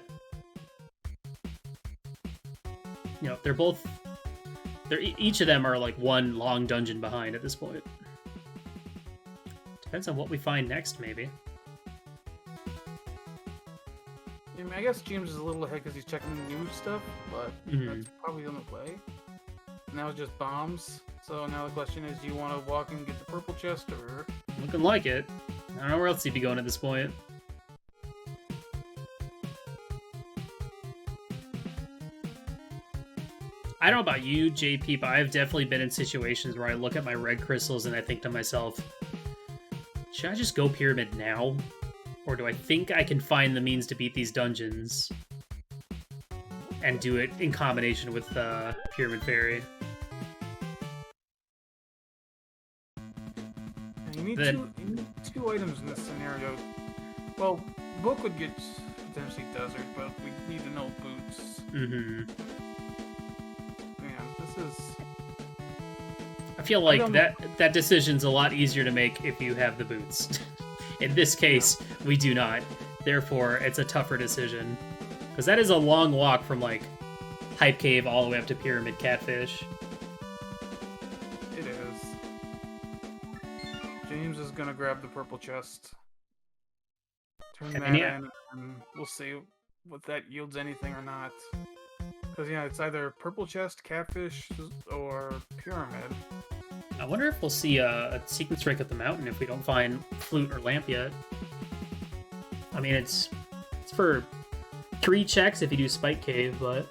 each of them are like one long dungeon behind at this point. Depends on what we find next, maybe. I mean, I guess James is a little ahead because he's checking the new stuff, but that's probably the only play. Now it's just bombs. So now the question is, do you want to walk and get the purple chest, or... Looking like it. I don't know where else he'd be going at this point. I don't know about you, JP, but I've definitely been in situations where I look at my red crystals and I think to myself, should I just go Pyramid now? Or do I think I can find the means to beat these dungeons and do it in combination with Pyramid Fairy? You need two items in this scenario. Well, Book would get potentially Desert, but we need to know Boots. Man, this is... I feel like that decision's a lot easier to make if you have the boots. In this case, we do not. Therefore, it's a tougher decision. Because that is a long walk from, like, Hype Cave all the way up to Pyramid Catfish. It is. James is gonna grab the purple chest. Turn that in, and we'll see if that yields anything or not. Because, yeah, it's either purple chest, catfish, or pyramid. I wonder if we'll see a sequence break up the mountain if we don't find flute or lamp yet. I mean, it's for 3 checks if you do Spike Cave, but...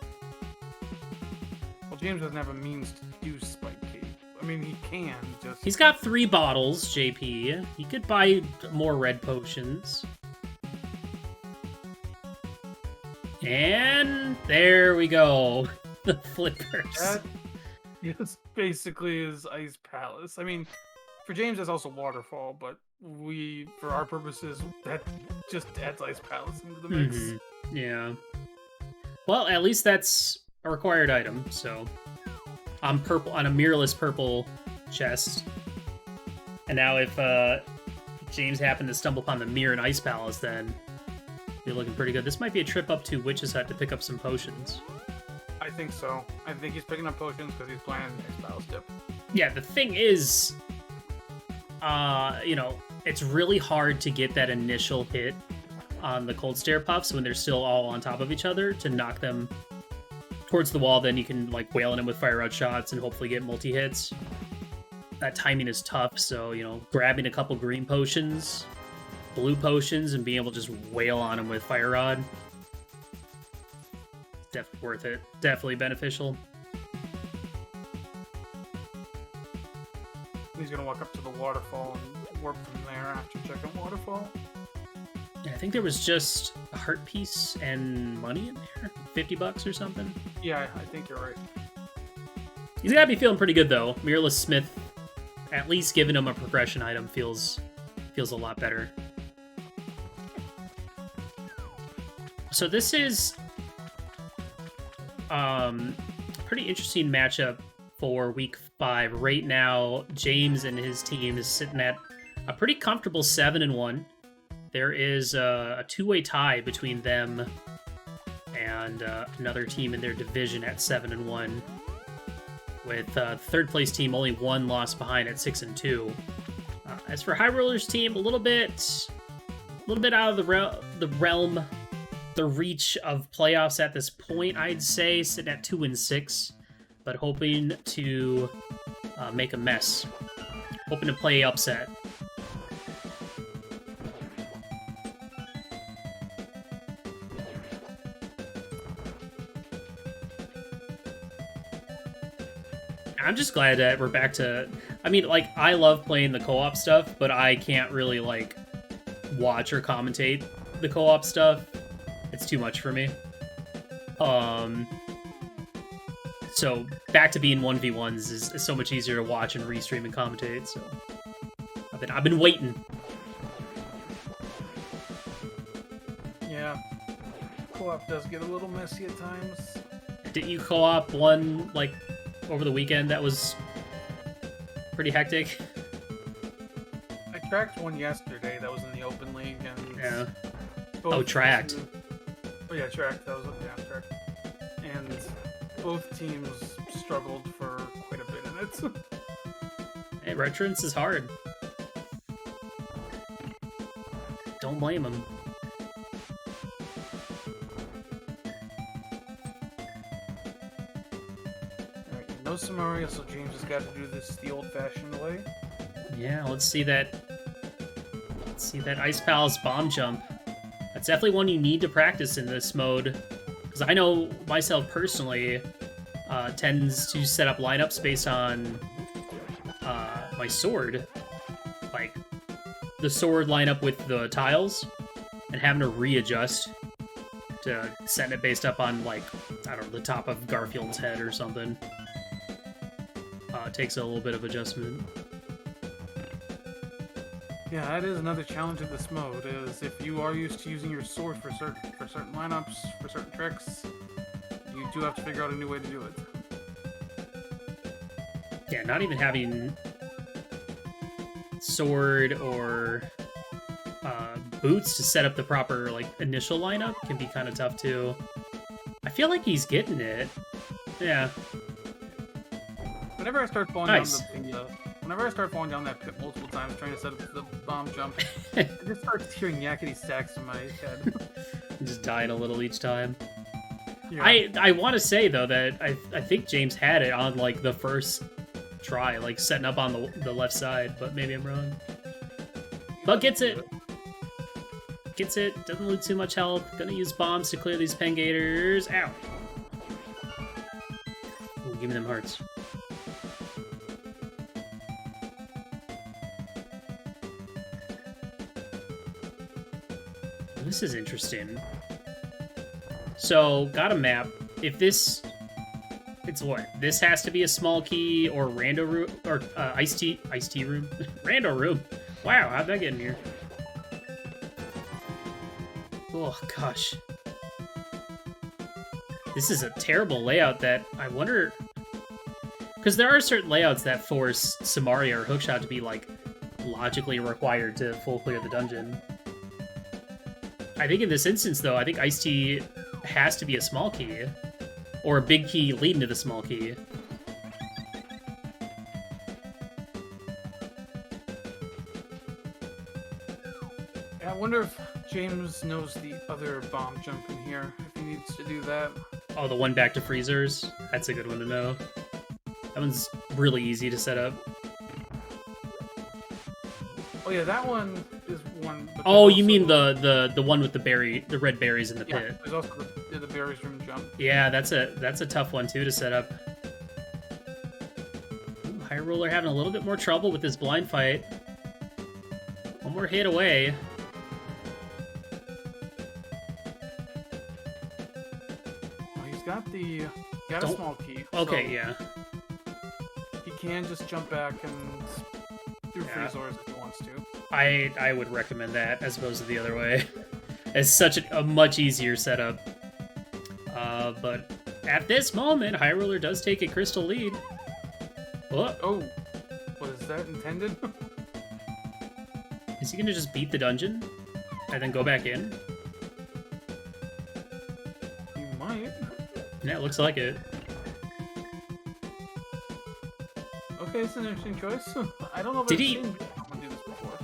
Well, James doesn't have a means to do Spike Cave. I mean, he can, just... He's got 3 bottles, JP. He could buy more red potions. And there we go. The flippers. That is basically his Ice Palace. I mean, for James, that's also Waterfall, but for our purposes, that just adds Ice Palace into the mix. Yeah. Well, at least that's a required item, so... on a mirrorless purple chest. And now if James happened to stumble upon the mirror and Ice Palace, then you're looking pretty good. This might be a trip up to Witch's Hut to pick up some potions. I think so. I think he's picking up potions because he's playing the Ice Palace dip. Yeah, the thing is, it's really hard to get that initial hit on the Cold Stare Puffs when they're still all on top of each other to knock them towards the wall. Then you can like wail on them with fire out shots and hopefully get multi-hits. That timing is tough, so, grabbing a couple green potions, blue potions, and being able to just wail on them with Fire Rod. Definitely worth it. Definitely beneficial. He's gonna walk up to the waterfall and warp from there after checking waterfall. Yeah, I think there was just a heart piece and money in there. $50 or something. Yeah, I think you're right. He's gotta be feeling pretty good though. Mirrorless Smith, at least giving him a progression item feels a lot better. So this is pretty interesting matchup for week 5. Right now, James and his team is sitting at a pretty comfortable 7-1. There is a 2-way tie between them and another team in their division at 7-1, with third place team only one loss behind at 6-2. As for Hyruler's team, a little bit out of the realm, the reach of playoffs at this point, I'd say, sitting at 2-6, but hoping to make a mess, hoping to play upset. I'm just glad that we're back to... I mean, like, I love playing the co-op stuff, but I can't really, like, watch or commentate the co-op stuff. It's too much for me. So, back to being 1v1s is so much easier to watch and restream and commentate, so... I've been waiting. Yeah. Co-op does get a little messy at times. Didn't you co-op one, like, over the weekend that was pretty hectic? I tracked one yesterday that was in the open league, and yeah. Oh, tracked. Oh yeah, tracked. That was tracked. And both teams struggled for quite a bit in it. Hey, Retrance is hard. Don't blame him. No Samaria, so James has got to do this the old-fashioned way. Yeah, let's see that Ice Palace bomb jump. That's definitely one you need to practice in this mode, because I know myself personally tends to set up lineups based on my sword, like the sword lineup with the tiles, and having to readjust to setting it based up on, like, I don't know, the top of Garfield's head or something. It takes a little bit of adjustment. Yeah, that is another challenge of this mode, is if you are used to using your sword for certain lineups, for certain tricks, you do have to figure out a new way to do it. Yeah, not even having sword or boots to set up the proper, like, initial lineup can be kind of tough too. I feel like he's getting it. Yeah. Whenever I start falling nice. Whenever I start falling down that pit multiple times trying to set up the bomb jump, I just start hearing yakety stacks in my head. Just dying a little each time. Yeah. I want to say, though, that I think James had it on, like, the first try, like, setting up on the left side, but maybe I'm wrong. But gets it. Gets it. Doesn't lose too much health. Gonna use bombs to clear these Pengators. Ow. Ooh, give me them hearts. This is interesting. So, got a map. If this... It's what? This has to be a small key or rando room... Or, iced tea room? Rando room. Wow, how'd that get in here? Oh, gosh. This is a terrible layout that I wonder... Because there are certain layouts that force Samaria or Hookshot to be, like, logically required to full clear the dungeon. I think in this instance, though, I think Ice Tea has to be a small key. Or a big key leading to the small key. I wonder if James knows the other bomb jump in here, if he needs to do that. Oh, the one back to freezers? That's a good one to know. That one's really easy to set up. Oh yeah, that one is one. Oh, you mean the one with the red berries in the pit? Yeah, there's also the berries room jump. Yeah, that's a tough one too to set up. Ooh, Hyruler having a little bit more trouble with this blind fight. One more hit away. Well, he's got a small key. Okay, so yeah. He can just jump back and do freezers if he wants to. I would recommend that as opposed to the other way. It's such a much easier setup. But at this moment, Hyruler does take a crystal lead. Oh, was that intended? Is he gonna just beat the dungeon and then go back in? He might. Yeah, it looks like it. Okay, it's an interesting choice. I don't know if Did I've he- seen someone do this before.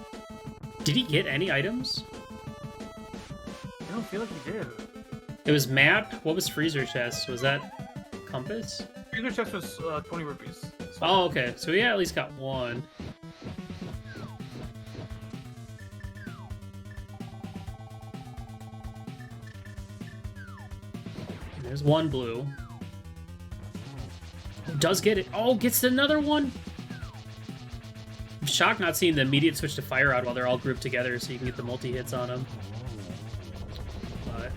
Did he get any items? I don't feel like he did. It was map. What was freezer chest? Was that compass? Freezer chest was 20 rupees. So Oh, okay. So yeah, at least got one. There's one blue. Does get it. Oh, gets another one. I'm shocked not seeing the immediate switch to fire out while they're all grouped together so you can get the multi-hits on them. But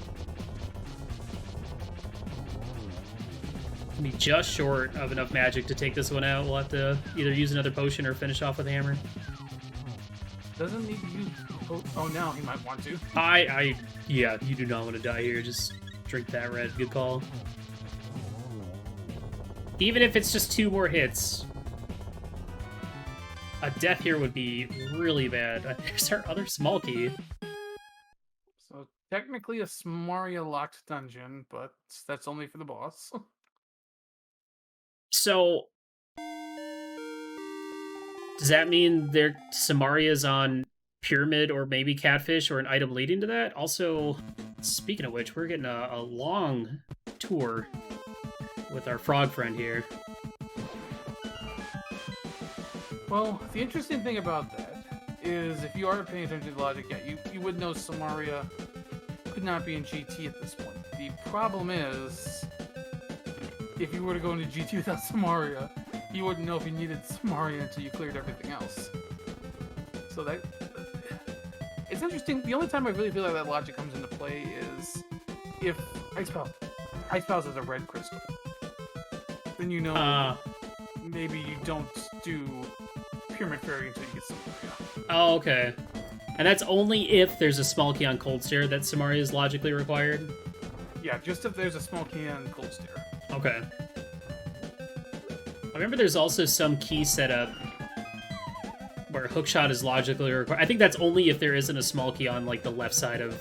be just short of enough magic to take this one out. We'll have to either use another potion or finish off with hammer. doesn't need to use. Oh, now he might want to. Yeah, you do not want to die here. Just drink that red. Good call. Even if it's just 2 more hits, a death here would be really bad. There's our other small key. So technically a Samaria locked dungeon, but that's only for the boss. So, does that mean there Samaria's on Pyramid or maybe Catfish or an item leading to that? Also, speaking of which, we're getting a long tour with our frog friend here. Well, the interesting thing about that is if you are paying attention to the logic, yeah, you would know Samaria could not be in GT at this point. The problem is, if you were to go into GT without Samaria, you wouldn't know if you needed Samaria until you cleared everything else. So that... It's interesting. The only time I really feel like that logic comes into play is if Ice Pals is a red crystal. Then you know maybe you don't do Pyramid Fairy until you get Samaria. Oh, okay. And that's only if there's a small key on Cold Stare that Samaria is logically required? Yeah, just if there's a small key on Cold Stare. Okay. I remember there's also some key setup where hookshot is logically required. I think that's only if there isn't a small key on like the left side of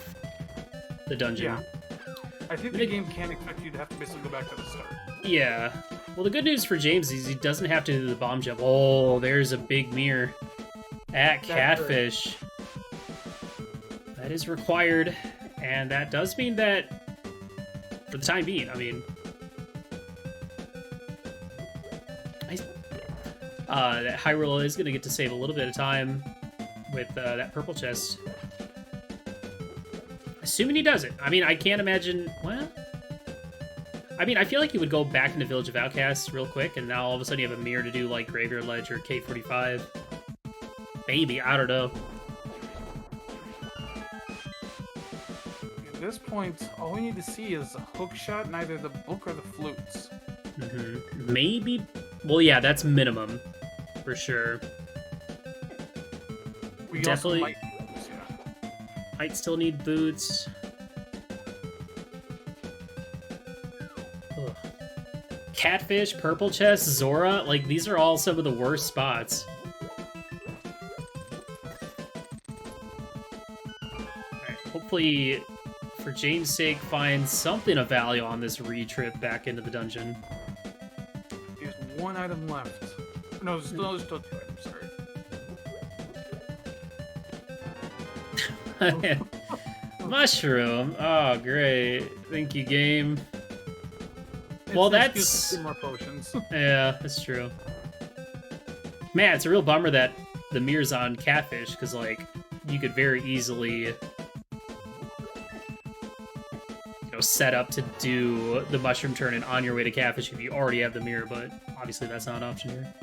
the dungeon. Yeah. I think the game can't expect you to have to basically go back to the start. Yeah. Well, the good news for James is he doesn't have to do the bomb jump. Oh, there's a big mirror at Catfish. That is required, and that does mean that for the time being, I mean, that Hyruler is going to get to save a little bit of time with that purple chest. Assuming he does it. I mean, I can't imagine... Well... I mean, I feel like he would go back into Village of Outcasts real quick, and now all of a sudden you have a mirror to do, like, Graveyard Ledge or K45. Maybe, I don't know. At this point, all we need to see is a hookshot in either the book or the flutes. Mm-hmm. Maybe... Well, yeah, that's minimum. For sure. We Definitely... also Might still need boots. Ugh. Catfish, Purple Chest, Zora, like, these are all some of the worst spots. Alright, hopefully, for Jane's sake, find something of value on this re-trip back into the dungeon. There's one item left. No, there's still 2 items, sorry. Mushroom. Oh, great. Thank you, game. Well, that's... more potions. Yeah, that's true. Man, it's a real bummer that the mirror's on Catfish, because, like, you could very easily, set up to do the mushroom turn and on your way to Catfish if you already have the mirror, but obviously that's not an option here.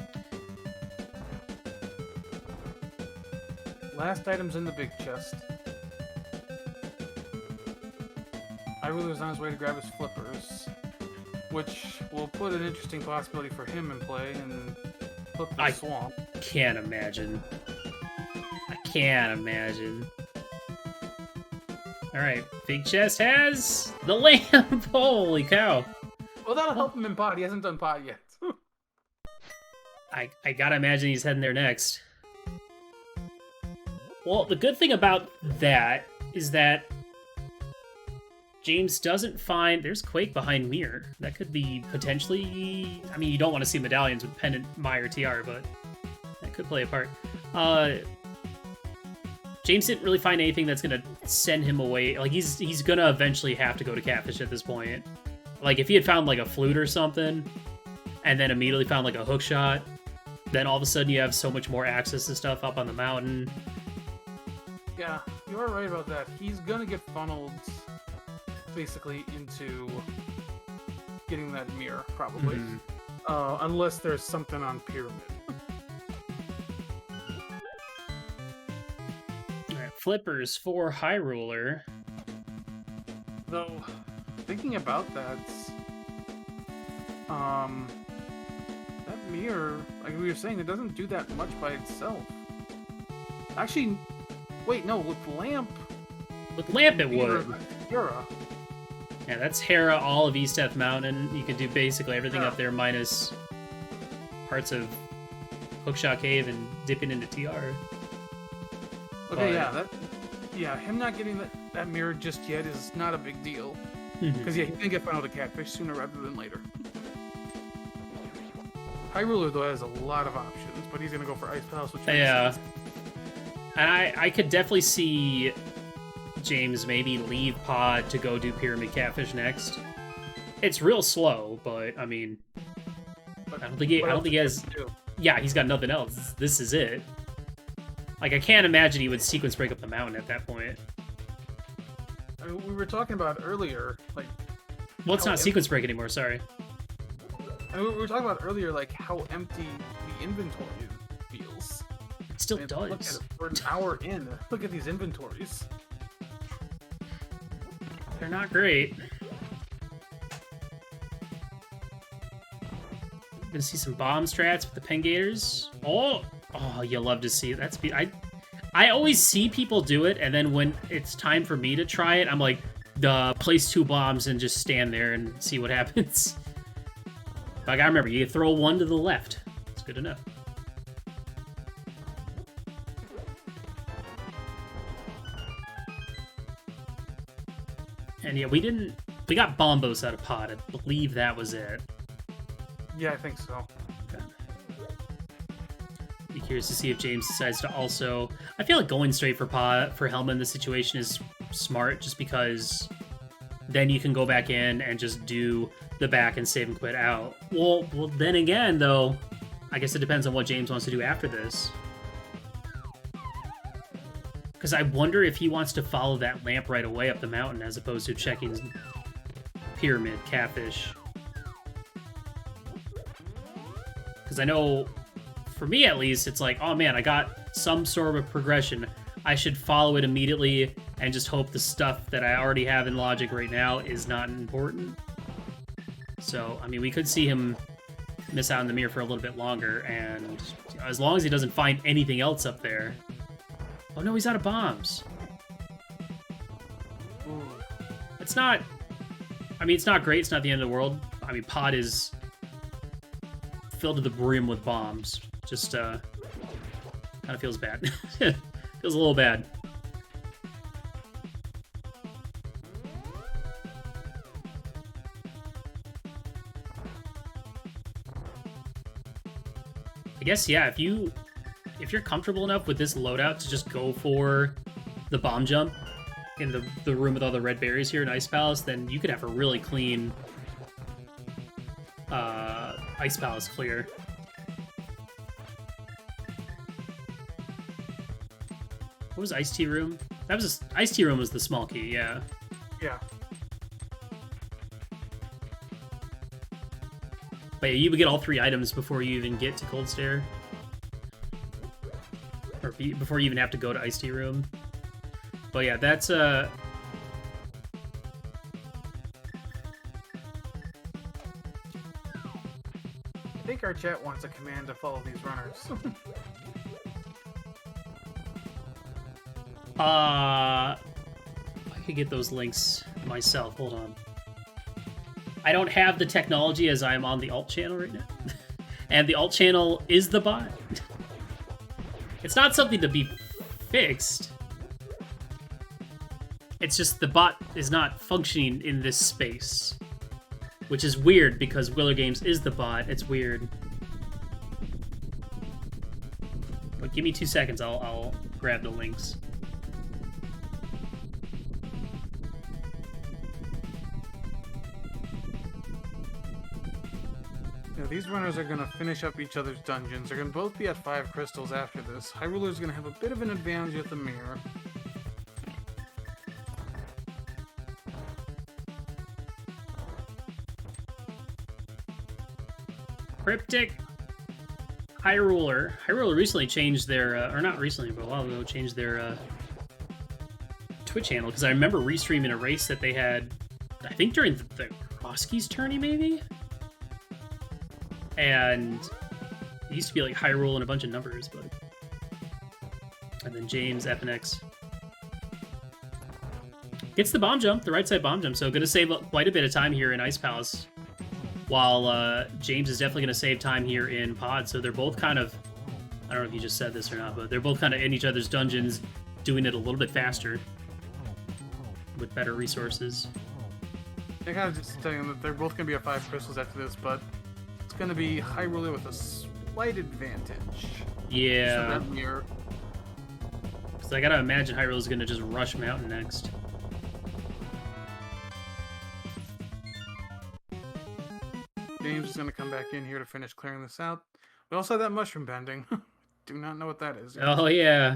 Last item's in the big chest. Hyruler's on his way to grab his flippers, which will put an interesting possibility for him in play and flip the swamp. Can't imagine. I can't imagine. Alright, big chest has the lamp! Holy cow! Well, that'll help him in pot. He hasn't done pot yet. I gotta imagine he's heading there next. Well, the good thing about that is that James doesn't find... There's Quake behind Mirror. That could be potentially... I mean, you don't want to see medallions with Pendant, Meyer, TR, but that could play a part. James didn't really find anything that's going to send him away. Like, he's going to eventually have to go to Catfish at this point. Like, if he had found, like, a flute or something, and then immediately found, like, a hook shot, then all of a sudden you have so much more access to stuff up on the mountain. Yeah, you are right about that. He's going to get funneled, basically, into getting that mirror, probably. Unless there's something on Pyramid. Alright, flippers for Hyruler. Though, thinking about that, that mirror, like we were saying, it doesn't do that much by itself. Actually, wait, no, with Lamp... With Lamp it would. Hera. Yeah, that's Hera, all of East Death Mountain. You can do basically everything up there minus parts of Hookshot Cave and dipping into TR. Okay, yeah, him not getting that mirror just yet is not a big deal. Because, yeah, he's going to get funneled to Catfish sooner rather than later. Hyruler, though, has a lot of options, but he's going to go for Ice Palace, which makes sense. And I could definitely see James maybe leave Pod to go do Pyramid Catfish next. It's real slow, but, I mean... I don't think he has... Yeah, he's got nothing else. This is it. Like, I can't imagine he would sequence break up the mountain at that point. I mean, we were talking about earlier, like... Well, it's not sequence break anymore, sorry. I mean, we were talking about earlier, like, how empty the inventory feels. It still does. Look at it. We're an hour in. Look at these inventories. They're not great. Gonna see some bomb strats with the Pengators. Oh, you love to see it. I always see people do it, and then when it's time for me to try it, I'm like, place 2 bombs and just stand there and see what happens. Like, I remember, you throw one to the left. It's good enough. And yeah, we got Bombos out of Pod. I believe that was it. Yeah, I think so. Okay. Be curious to see if James decides to also... I feel like going straight for Helma in this situation is smart, just because then you can go back in and just do the back and save and quit out. Well, then again, though, I guess it depends on what James wants to do after this. Because I wonder if he wants to follow that lamp right away up the mountain as opposed to checking Pyramid, Catfish. Because I know, for me at least, it's like, oh man, I got some sort of progression. I should follow it immediately and just hope the stuff that I already have in logic right now is not important. So, I mean, we could see him miss out on the mirror for a little bit longer, and you know, as long as he doesn't find anything else up there... Oh no, he's out of bombs. Ooh. It's not... I mean, it's not great, it's not the end of the world. I mean, Pod is filled to the brim with bombs. Just, kind of feels bad. Feels a little bad. I guess, yeah, if you're comfortable enough with this loadout to just go for the bomb jump in the room with all the red berries here in Ice Palace, then you could have a really clean Ice Palace clear. What was Ice Tea Room? That was Ice Tea Room was the small key, yeah. Yeah. But yeah, you would get all 3 items before you even get to Cold Stare. Or before you even have to go to Ice Tea Room. But yeah, that's I think our chat wants a command to follow these runners. I could get those links myself. Hold on. I don't have the technology as I'm on the alt channel right now. And the alt channel is the bot. It's not something to be fixed. It's just the bot is not functioning in this space. Which is weird, because Willer Games is the bot. It's weird. But give me 2 seconds, I'll grab the links. Yeah, these runners are going to finish up each other's dungeons. They're going to both be at 5 crystals after this. Hyruler's going to have a bit of an advantage with the mirror. Cryptic Hyruler. Hyruler recently changed their, or not recently, but a while ago, changed their Twitch channel, because I remember restreaming a race that they had, I think during the Roski's tourney, maybe? And it used to be like Hyrule and a bunch of numbers, but... And then JamesFnX gets the bomb jump, the right side bomb jump, so gonna save quite a bit of time here in Ice Palace. While James is definitely going to save time here in Pod, so they're both kind of, I don't know if you just said this or not, but they're both kind of in each other's dungeons, doing it a little bit faster, with better resources. I kind of just telling them that they're both going to be at 5 crystals after this, but it's going to be Hyruler with a slight advantage. Yeah. So that mirror. Because I got to imagine Hyrule's going to just rush Mountain next. James is going to come back in here to finish clearing this out. We also have that mushroom bending. Do not know what that is. Oh, yeah.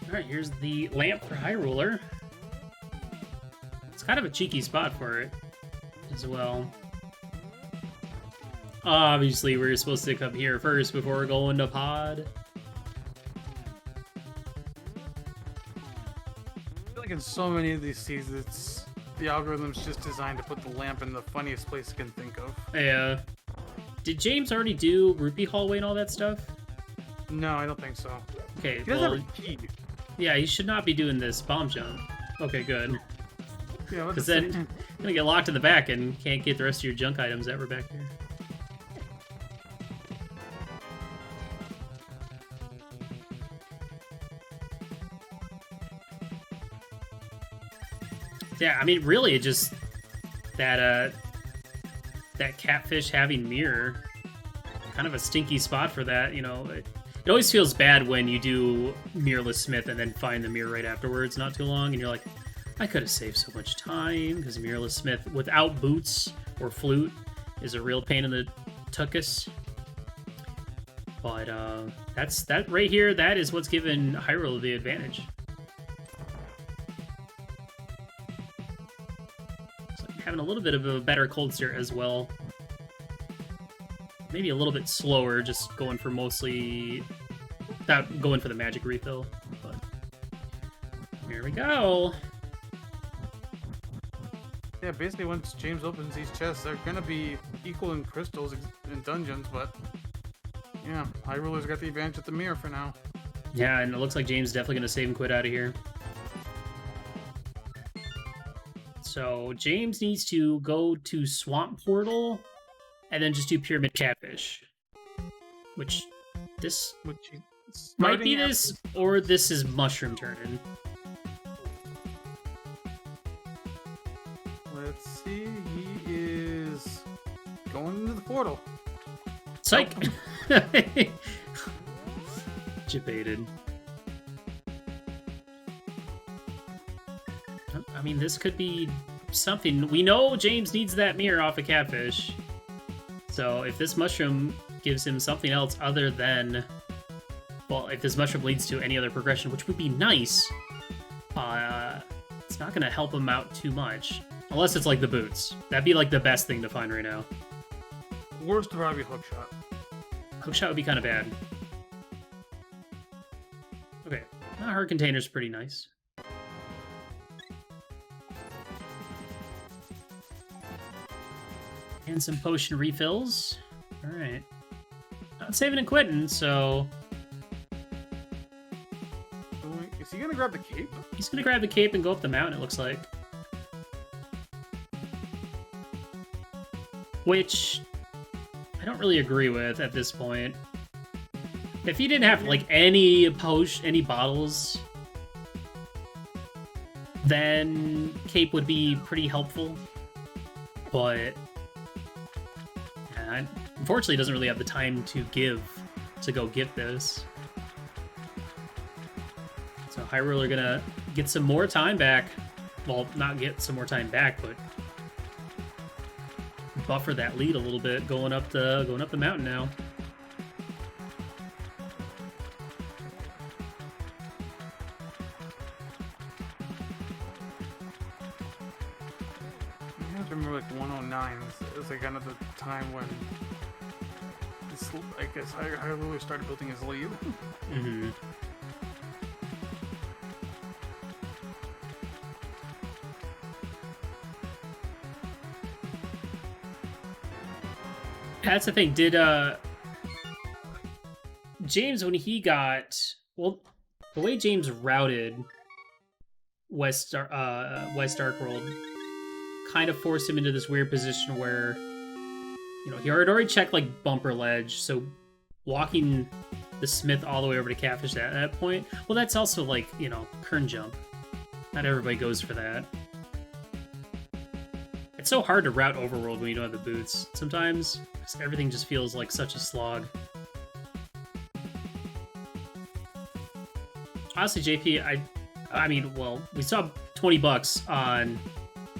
Alright, here's the lamp for Hyruler. It's kind of a cheeky spot for it as well. Obviously, we're supposed to come here first before we're going to Pod. I feel like in so many of these seasons, the algorithm's just designed to put the lamp in the funniest place you can think of. Yeah. Did James already do Rupee Hallway and all that stuff? No, I don't think so. Okay, He doesn't well, have a key. yeah, he should not be doing this bomb jump. Okay, good. Yeah, Because then you're gonna get locked in the back and can't get the rest of your junk items that were back there. Yeah, I mean, really, it just that that catfish having mirror, kind of a stinky spot for that. You know, it always feels bad when you do Mirrorless Smith and then find the mirror right afterwards, not too long, and you're like, I could have saved so much time, because Mirrorless Smith without boots or flute is a real pain in the tuchus. But that right here, that is what's given Hyrule the advantage. Having a little bit of a better cold start as well. Maybe a little bit slower, just going for mostly... without going for the magic refill. But here we go. Yeah, basically once James opens these chests, they're gonna be equal in crystals in dungeons, but... yeah, Hyruler's got the advantage with the mirror for now. Yeah, and it looks like James is definitely going to save and quit out of here. So James needs to go to Swamp Portal and then just do Pyramid Catfish. Which, this might be this, or this is Mushroom Turning. Let's see, he is going into the portal. Psych! Debated. I mean, this could be something. We know James needs that mirror off of Catfish. So if this mushroom gives him something else other than... well, if this mushroom leads to any other progression, which would be nice, it's not going to help him out too much. Unless it's like the boots. That'd be like the best thing to find right now. Worst would probably be hookshot. Hookshot would be kind of bad. Okay, her container's pretty nice. And some potion refills. All right. Not saving and quitting, so... Is he gonna grab the cape? He's gonna grab the cape and go up the mountain, it looks like. Which... I don't really agree with at this point. If he didn't have, like, any bottles, then cape would be pretty helpful. But... unfortunately, doesn't really have the time to go give this. So Hyruler gonna get some more time back. Well, not get some more time back, but buffer that lead a little bit going up the mountain now. You have to remember, like 109 is like kind of the time when I guess Hyruler started building his lead. Mm-hmm. That's the thing. Did James, when he got, well, the way James routed West Dark World kind of forced him into this weird position where, you know, he had already checked like bumper ledge, so walking the Smith all the way over to Catfish at that point, well, that's also like, you know, kern jump. Not everybody goes for that. It's so hard to route Overworld when you don't have the boots. Sometimes everything just feels like such a slog. Honestly, JP, I mean, well, we saw $20 on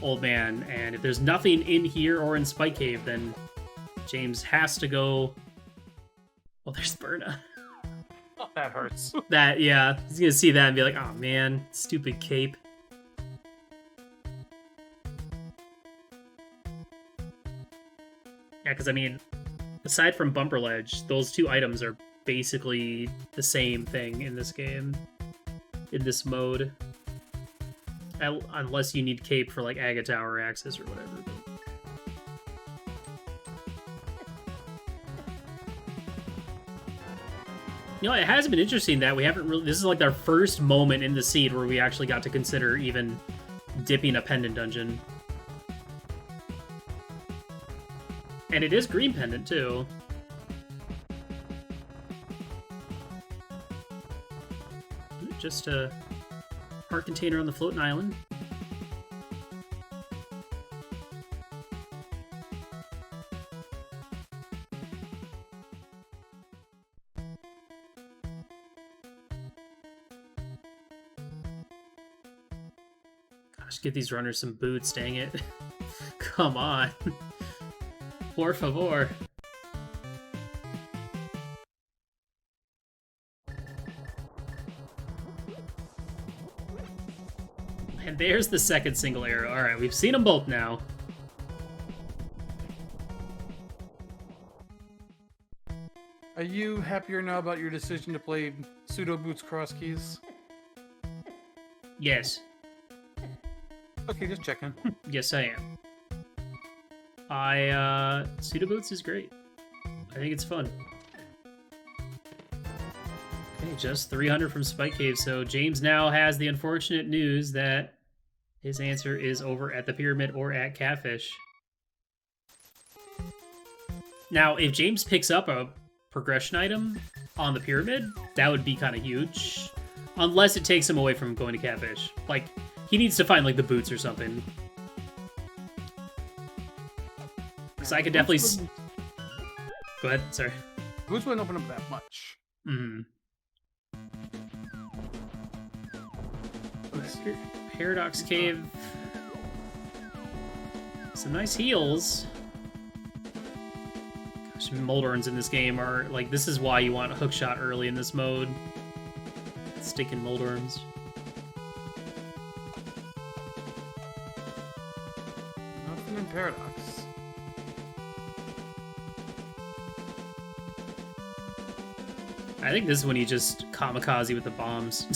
Old Man, and if there's nothing in here or in Spike Cave, then James has to go... Well, there's Berna. Oh, that hurts. That, yeah, he's gonna see that and be like, oh man, stupid cape. Yeah, because I mean, aside from Bumper Ledge, those two items are basically the same thing in this game, in this mode. Unless you need cape for like Aga Tower access or whatever. You know, it has been interesting that we haven't really... This is like our first moment in the seed where we actually got to consider even dipping a pendant dungeon. And it is green pendant, too. Just a heart container on the floating island. Gosh, give these runners some boots, dang it. Come on. Por favor. And there's the second single arrow. Alright, we've seen them both now. Are you happier now about your decision to play Pseudo Boots Cross Keys? Yes. Okay, just checking. Yes, I am. Pseudo Boots is great. I think it's fun. Okay, just 300 from Spike Cave, so James now has the unfortunate news that his answer is over at the Pyramid or at Catfish. Now, if James picks up a progression item on the Pyramid, that would be kind of huge. Unless it takes him away from going to Catfish. Like, he needs to find, like, the boots or something. Because I could definitely... Go ahead, sorry. Boots wouldn't open up that much. Mm-hmm. Paradox Cave. Some nice heals. Gosh, Moldorns in this game are, like, this is why you want a hookshot early in this mode. Sticking Moldorns. Nothing in Paradox. I think this is when you just kamikaze with the bombs.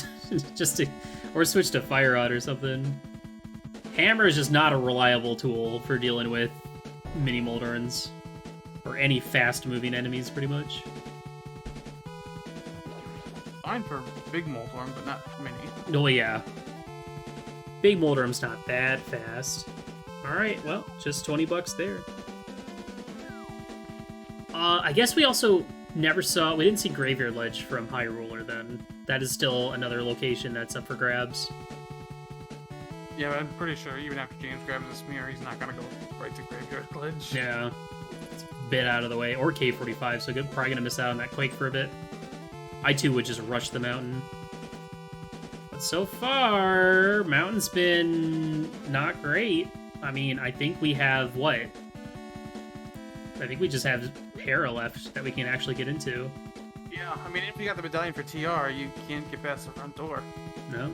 Or switch to Fire Rod or something. Hammer is just not a reliable tool for dealing with mini Moldorns. Or any fast-moving enemies, pretty much. Fine for big Moldorm, but not mini. Oh, yeah. Big Moldorm's not that fast. Alright, well, just 20 bucks there. I guess we also never saw... We didn't see Graveyard Ledge from Hyruler, then. That is still another location that's up for grabs. Yeah, but I'm pretty sure even after James grabs this mirror, he's not gonna go right to Graveyard Ledge. Yeah. It's a bit out of the way. Or K45, so good. Probably gonna miss out on that Quake for a bit. I, too, would just rush the mountain. But so far, mountain's been not great. I mean, I think we have, what? I think we just have Hera left that we can actually get into. Yeah, I mean, if you got the medallion for TR, you can't get past the front door. No.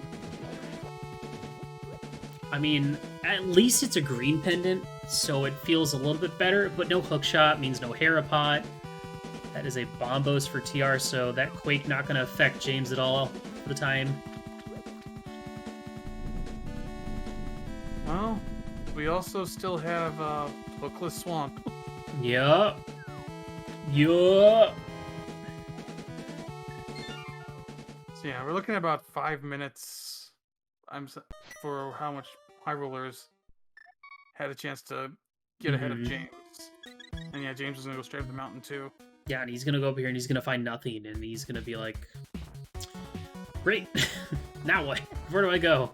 I mean, at least it's a green pendant, so it feels a little bit better, but no hookshot means no Hera pot. That is a Bombos for TR, so that Quake not going to affect James at all for the time. Well, we also still have Hookless Swamp. Yup. Yup. So yeah, we're looking at about 5 minutes for how much Hyrulers had a chance to get ahead of James. And yeah, James is going to go straight up the mountain too. Yeah, and he's going to go up here and he's going to find nothing, and he's going to be like, great, now what? Where do I go?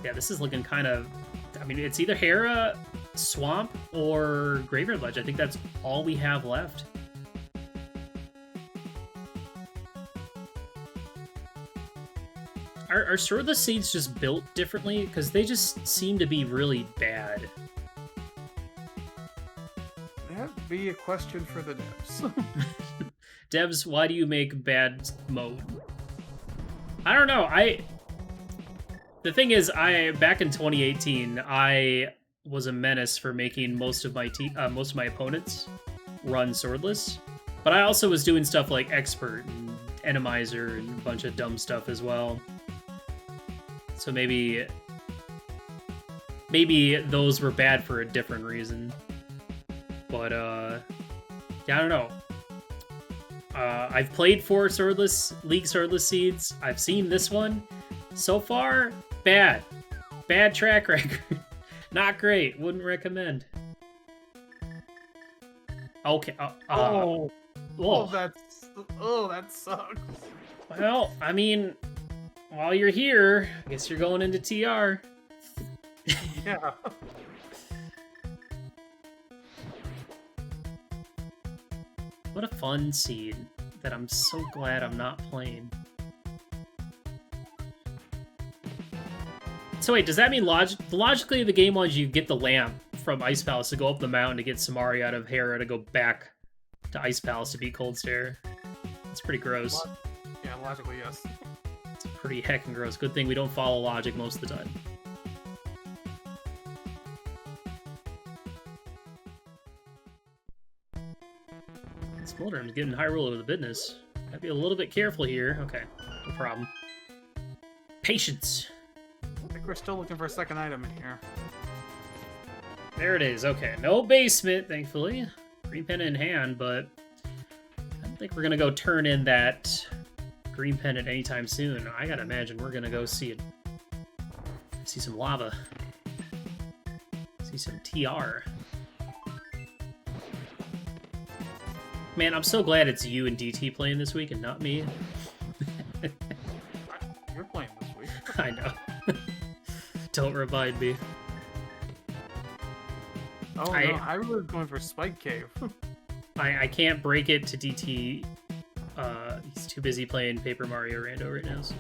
Yeah, this is looking kind of... I mean, it's either Hera, Swamp, or Graveyard Ledge. I think that's all we have left. Are Swordless seeds just built differently? Because they just seem to be really bad. That'd be a question for the devs. Devs, why do you make bad mode? I don't know. The thing is, back in 2018, I was a menace for making most of my opponents run Swordless, but I also was doing stuff like Expert and Enemizer and a bunch of dumb stuff as well. So maybe those were bad for a different reason. But yeah, I don't know. I've played 4 League Swordless seeds. I've seen this one. So far, bad. Bad track record. Not great. Wouldn't recommend. Okay. That sucks. Well, I mean, while you're here, I guess you're going into TR. Yeah. What a fun seed that I'm so glad I'm not playing. So wait, does that mean logically the game wants you get the lamp from Ice Palace to go up the mountain to get Samari out of Hera to go back to Ice Palace to beat Cold Stare? It's pretty gross. Yeah, logically, yes. It's pretty heckin' gross. Good thing we don't follow logic most of the time. Smoldern's getting Hyruler with the business. Gotta be a little bit careful here. Okay, no problem. Patience. I think we're still looking for a second item in here. There it is. Okay, no basement, thankfully. Green pennant in hand, but I don't think we're gonna go turn in that green pennant anytime soon. I gotta imagine we're gonna go see it. See some lava. See some TR. Man, I'm so glad it's you and DT playing this week and not me. You're playing this week. I know. Don't remind me. Oh, no, I was going for Spike Cave. I can't break it to DT. He's too busy playing Paper Mario Rando right now. So.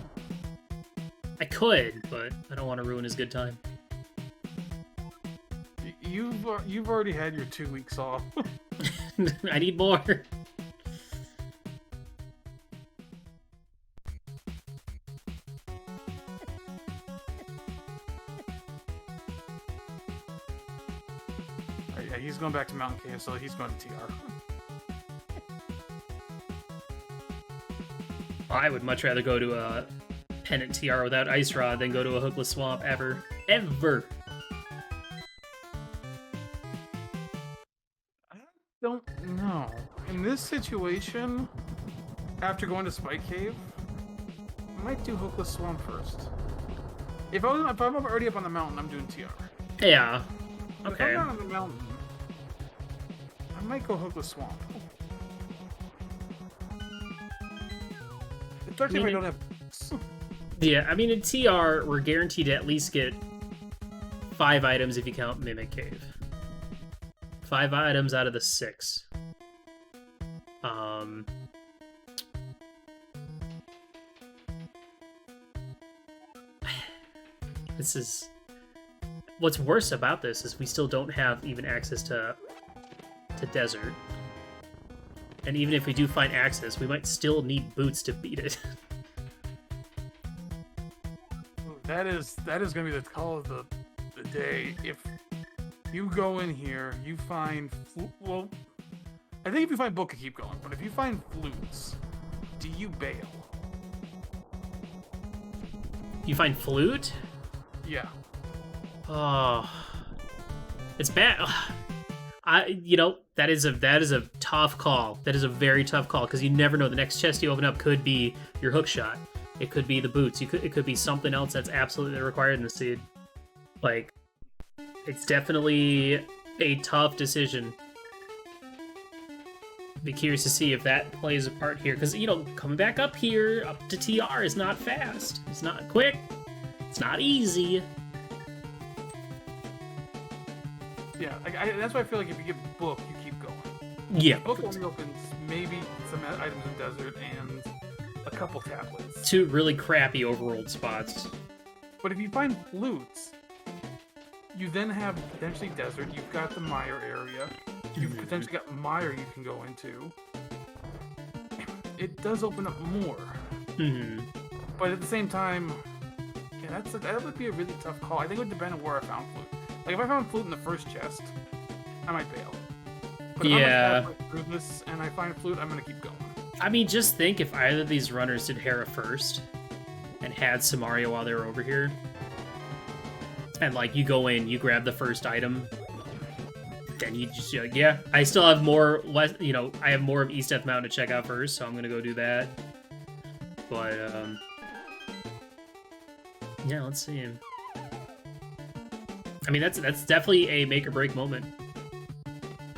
I could, but I don't want to ruin his good time. You've already had your 2 weeks off. I need more. Yeah, he's going back to Mountain Cave, so he's going to TR. I would much rather go to a Pendant TR without Ice Rod than go to a Hookless Swamp ever. Ever! I don't know. In this situation, after going to Spike Cave, I might do Hookless Swamp first. If I'm already up on the mountain, I'm doing TR. Yeah. If Okay. I'm not on the mountain, I might go Hookless Swamp. Especially if I don't have... Yeah, I mean, in TR, we're guaranteed to at least get 5 items if you count Mimic Cave. 5 items out of the 6. This is... What's worse about this is we still don't have even access to Desert. And even if we do find access, we might still need boots to beat it. That is going to be the call of the day. If you go in here, you find... Well, I think if you find Book, you keep going. But if you find flutes, do you bail? You find Flute? Yeah. Oh, it's bad. That is a tough call. That is a very tough call because you never know. The next chest you open up could be your hook shot. It could be the boots. It could be something else that's absolutely required in the seed. Like, it's definitely a tough decision. Be curious to see if that plays a part here because coming back up here up to TR is not fast. It's not quick. It's not easy. Yeah, that's why I feel like if you get Book, you keep going. Yeah. Book only opens maybe some items in Desert and a couple tablets. 2 really crappy overworld spots. But if you find flutes, you then have potentially Desert. You've got the Mire area. You've potentially got Mire you can go into. It does open up more. Mm-hmm. But at the same time, yeah, that would be a really tough call. I think it would depend on where I found Flute. Like, if I found Flute in the first chest, I might bail. But if I'm halfway through this and I find Flute, I'm going to keep going. I mean, just think if either of these runners did Hera first and had Samaria while they were over here, and, like, you go in, you grab the first item, then you just, yeah, I still have more, I have more of East Death Mountain to check out first, so I'm going to go do that. But, yeah, let's see. I mean, that's definitely a make or break moment.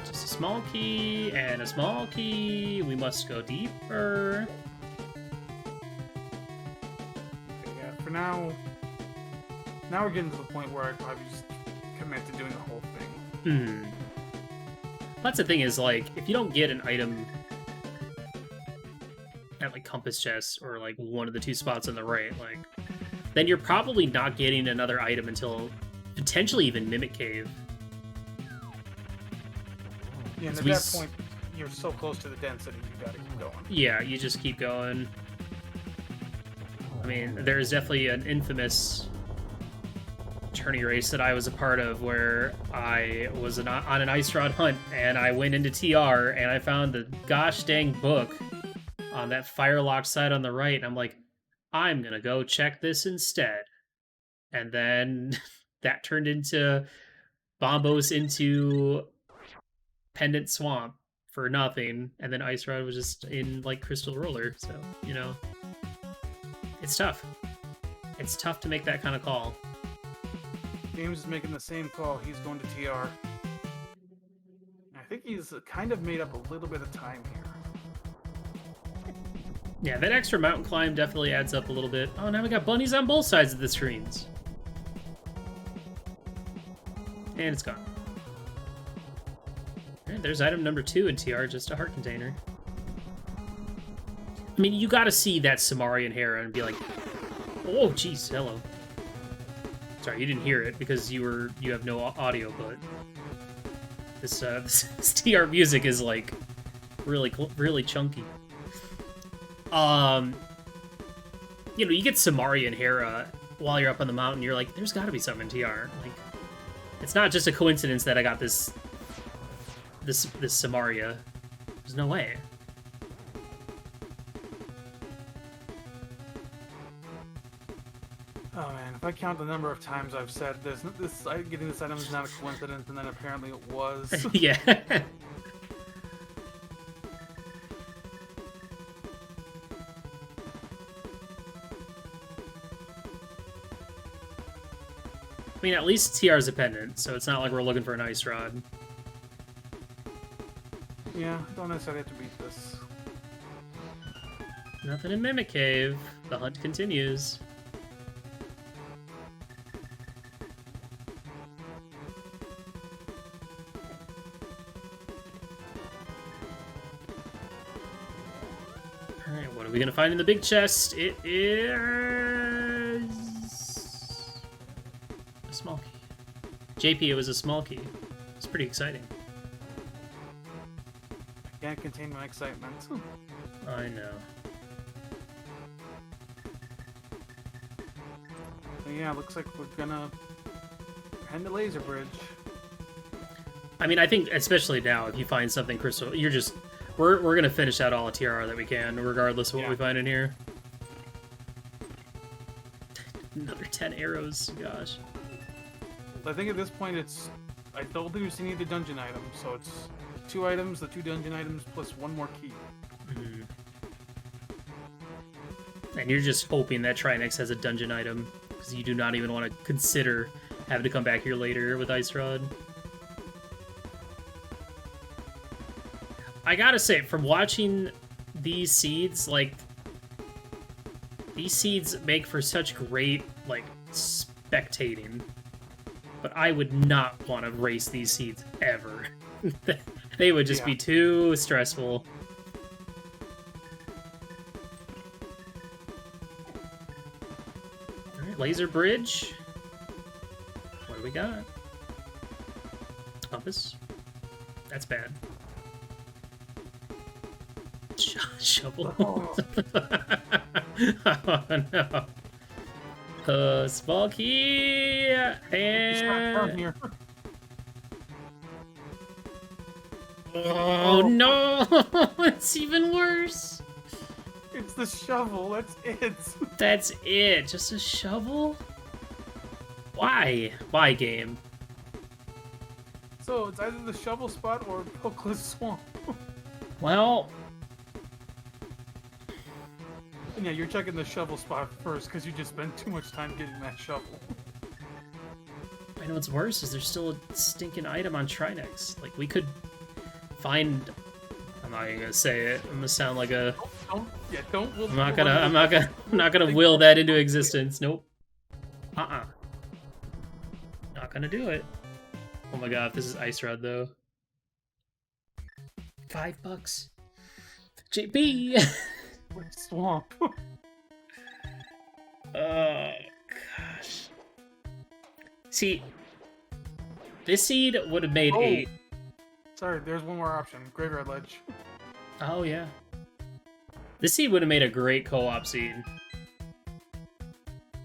Just a small key and a small key. We must go deeper. Okay, yeah, for now we're getting to the point where I'd probably just commit to doing the whole thing. That's the thing is, like, if you don't get an item at, like, Compass Chest or, like, one of the 2 spots on the right, like, then you're probably not getting another item until potentially even Mimic Cave. Yeah, and at that point, you're so close to the density, you gotta keep going. Yeah, you just keep going. I mean, there's definitely an infamous tourney race that I was a part of where I was on an Ice Rod hunt, and I went into TR, and I found the gosh dang book on that Firelock side on the right, and I'm like, I'm gonna go check this instead. And then that turned into Bombos into Pendant Swamp for nothing, and then Ice Rod was just in, like, Crystal Roller, so, it's tough. It's tough to make that kind of call. James is making the same call. He's going to TR. I think he's kind of made up a little bit of time here. Yeah, that extra mountain climb definitely adds up a little bit. Oh, now we got bunnies on both sides of the screens. And it's gone. Alright, there's item number 2 in TR, just a heart container. I mean, you gotta see that Samarian Hera and be like, oh, jeez, hello. Sorry, you didn't hear it because you have no audio, but this TR music is, like, really chunky. You get Samarian Hera while you're up on the mountain, you're like, there's gotta be something in TR. Like, it's not just a coincidence that I got this Samaria. There's no way. Oh man, if I count the number of times I've said getting this item is not a coincidence, and then apparently it was. Yeah. I mean, at least TR is a pendant, so it's not like we're looking for an ice rod. Yeah, don't necessarily have to beat this. Nothing in Mimic Cave. The hunt continues. Alright, what are we gonna find in the big chest? It is... a small key. JP, it was a small key. It's pretty exciting. I can't contain my excitement. I know. So yeah, looks like we're gonna head to Laser Bridge. I mean, I think, especially now, if you find something crystal, you're just... We're gonna finish out all the TR that we can, regardless of what we find in here. Another 10 arrows, gosh. I think at this point it's... I told you you need the dungeon item, so it's 2 items, the 2 dungeon items, plus 1 more key. Mm-hmm. And you're just hoping that Trinex has a dungeon item, because you do not even want to consider having to come back here later with Ice Rod. I gotta say, from watching these seeds, like, these seeds make for such great, like, spectating. But I would not want to race these seeds ever. They would just be too stressful. Alright, Laser Bridge. What do we got? Compass. That's bad. Shovel. Oh no. Small key and... Oh no! It's even worse! It's the shovel, that's it! That's it? Just a shovel? Why? Why, game? So, it's either the shovel spot or Hookless Swamp. Well... And yeah, you're checking the shovel spot first, because you just spent too much time getting that shovel. I know what's worse is there's still a stinking item on Trinex. Like, we could find... I'm not even gonna say it. I'm gonna sound like a... Don't. I'm not gonna will that into existence. Nope. Not gonna do it. Oh my god, if this is Ice Rod though. $5. JP! Swamp. Oh gosh. See, this seed would have made 8. Sorry, there's one more option. Graveyard Ledge. Oh yeah. This seed would have made a great co-op seed.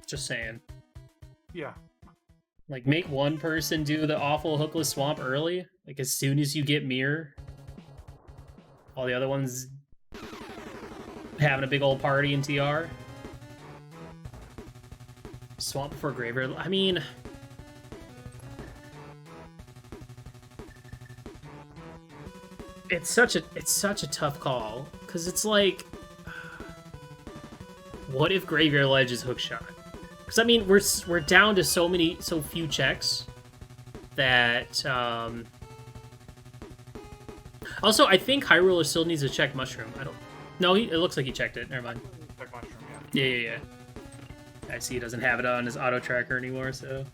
Just saying. Yeah. Like, make one person do the awful Hookless Swamp early. Like, as soon as you get Mirror. All the other ones having a big old party in TR. Swamp before Graveyard. I mean... It's such a tough call. Because it's like... What if Graveyard Ledge is Hookshot? Because, I mean, we're down to so few checks that... Also, I think Hyruler still needs to check Mushroom. I don't... No, it looks like he checked it. Never mind. Check Mushroom, Yeah. I see he doesn't have it on his auto tracker anymore, so...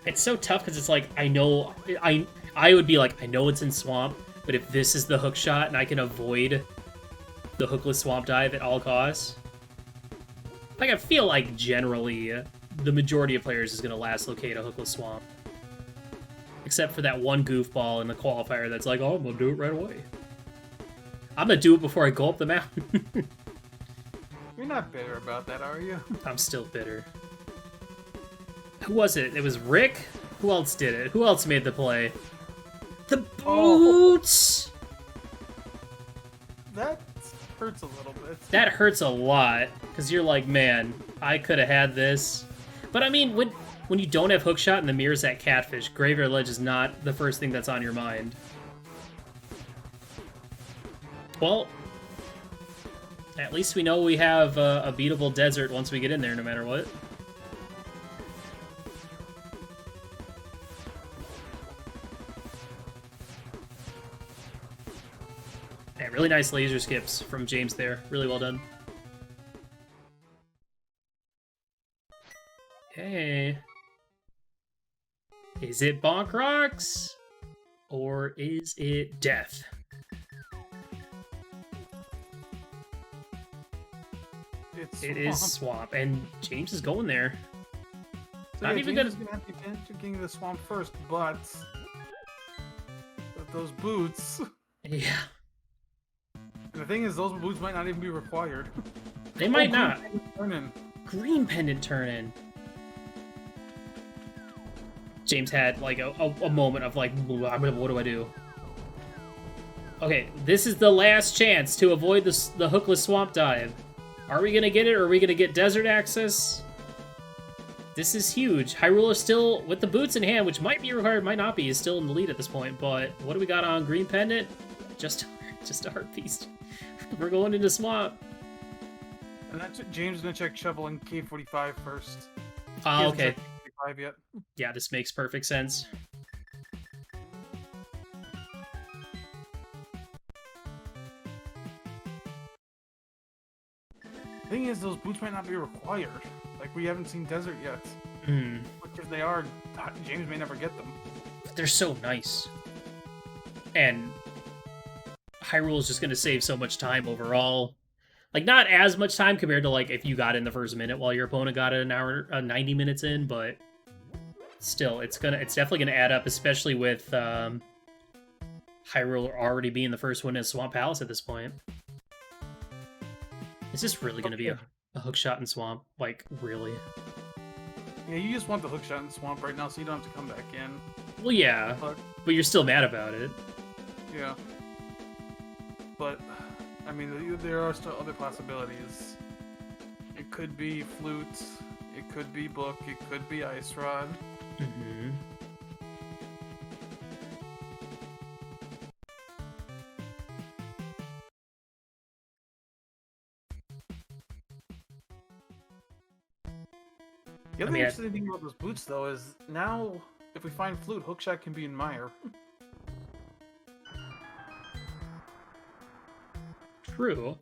It's so tough because it's like, I know... I would be like, I know it's in Swamp, but if this is the hook shot and I can avoid the Hookless Swamp dive at all costs... Like, I feel like generally the majority of players is going to last locate a Hookless Swamp. Except for that one goofball in the qualifier that's like, oh, I'm going to do it right away. I'm going to do it before I go up the mountain. You're not bitter about that, are you? I'm still bitter. Who was it? It was Rick? Who else did it? Who else made the play? The boots! hurts a little bit. That hurts a lot, because you're like, man, I could have had this. But I mean, when you don't have hookshot and the mirror's that catfish, Graveyard Ledge is not the first thing that's on your mind. Well, at least we know we have a beatable desert once we get in there, no matter what. Yeah, really nice laser skips from James there. Really well done. Okay. Is it Bonk Rocks? Or is it Death? It is Swamp, and James is going there. So not even James is gonna have to get getting the Swamp first, but those boots. Yeah. And the thing is, those boots might not even be required. They might not. Green pendant turn in. James had like a moment of like, what do I do? Okay, this is the last chance to avoid the hookless swamp dive. Are we gonna get it, or are we gonna get desert access? This is huge. Hyruler still, with the boots in hand, which might be required, might not be, is still in the lead at this point, but what do we got on Green Pendant? Just a Heart Beast. We're going into Swamp. And that's it. James is gonna check Shovel and K45 first. Oh, okay. K45 yet. Yeah, this makes perfect sense. The thing is, those boots might not be required. Like, we haven't seen Desert yet. Which, if they are, James may never get them. But they're so nice. And Hyrule is just going to save so much time overall. Like, not as much time compared to, like, if you got in the first minute while your opponent got it an hour, 90 minutes in, but still, it's definitely going to add up, especially with Hyrule already being the first one in Swamp Palace at this point. Is this really going to be a hookshot in Swamp? Like, really? Yeah, you just want the hookshot in Swamp right now, so you don't have to come back in. Well, yeah, but you're still mad about it. Yeah. But, I mean, there are still other possibilities. It could be Flute, it could be Book, it could be Ice Rod. Mm-hmm. The other interesting thing about those boots, though, is now, if we find Flute, Hookshot can be in Mire. True.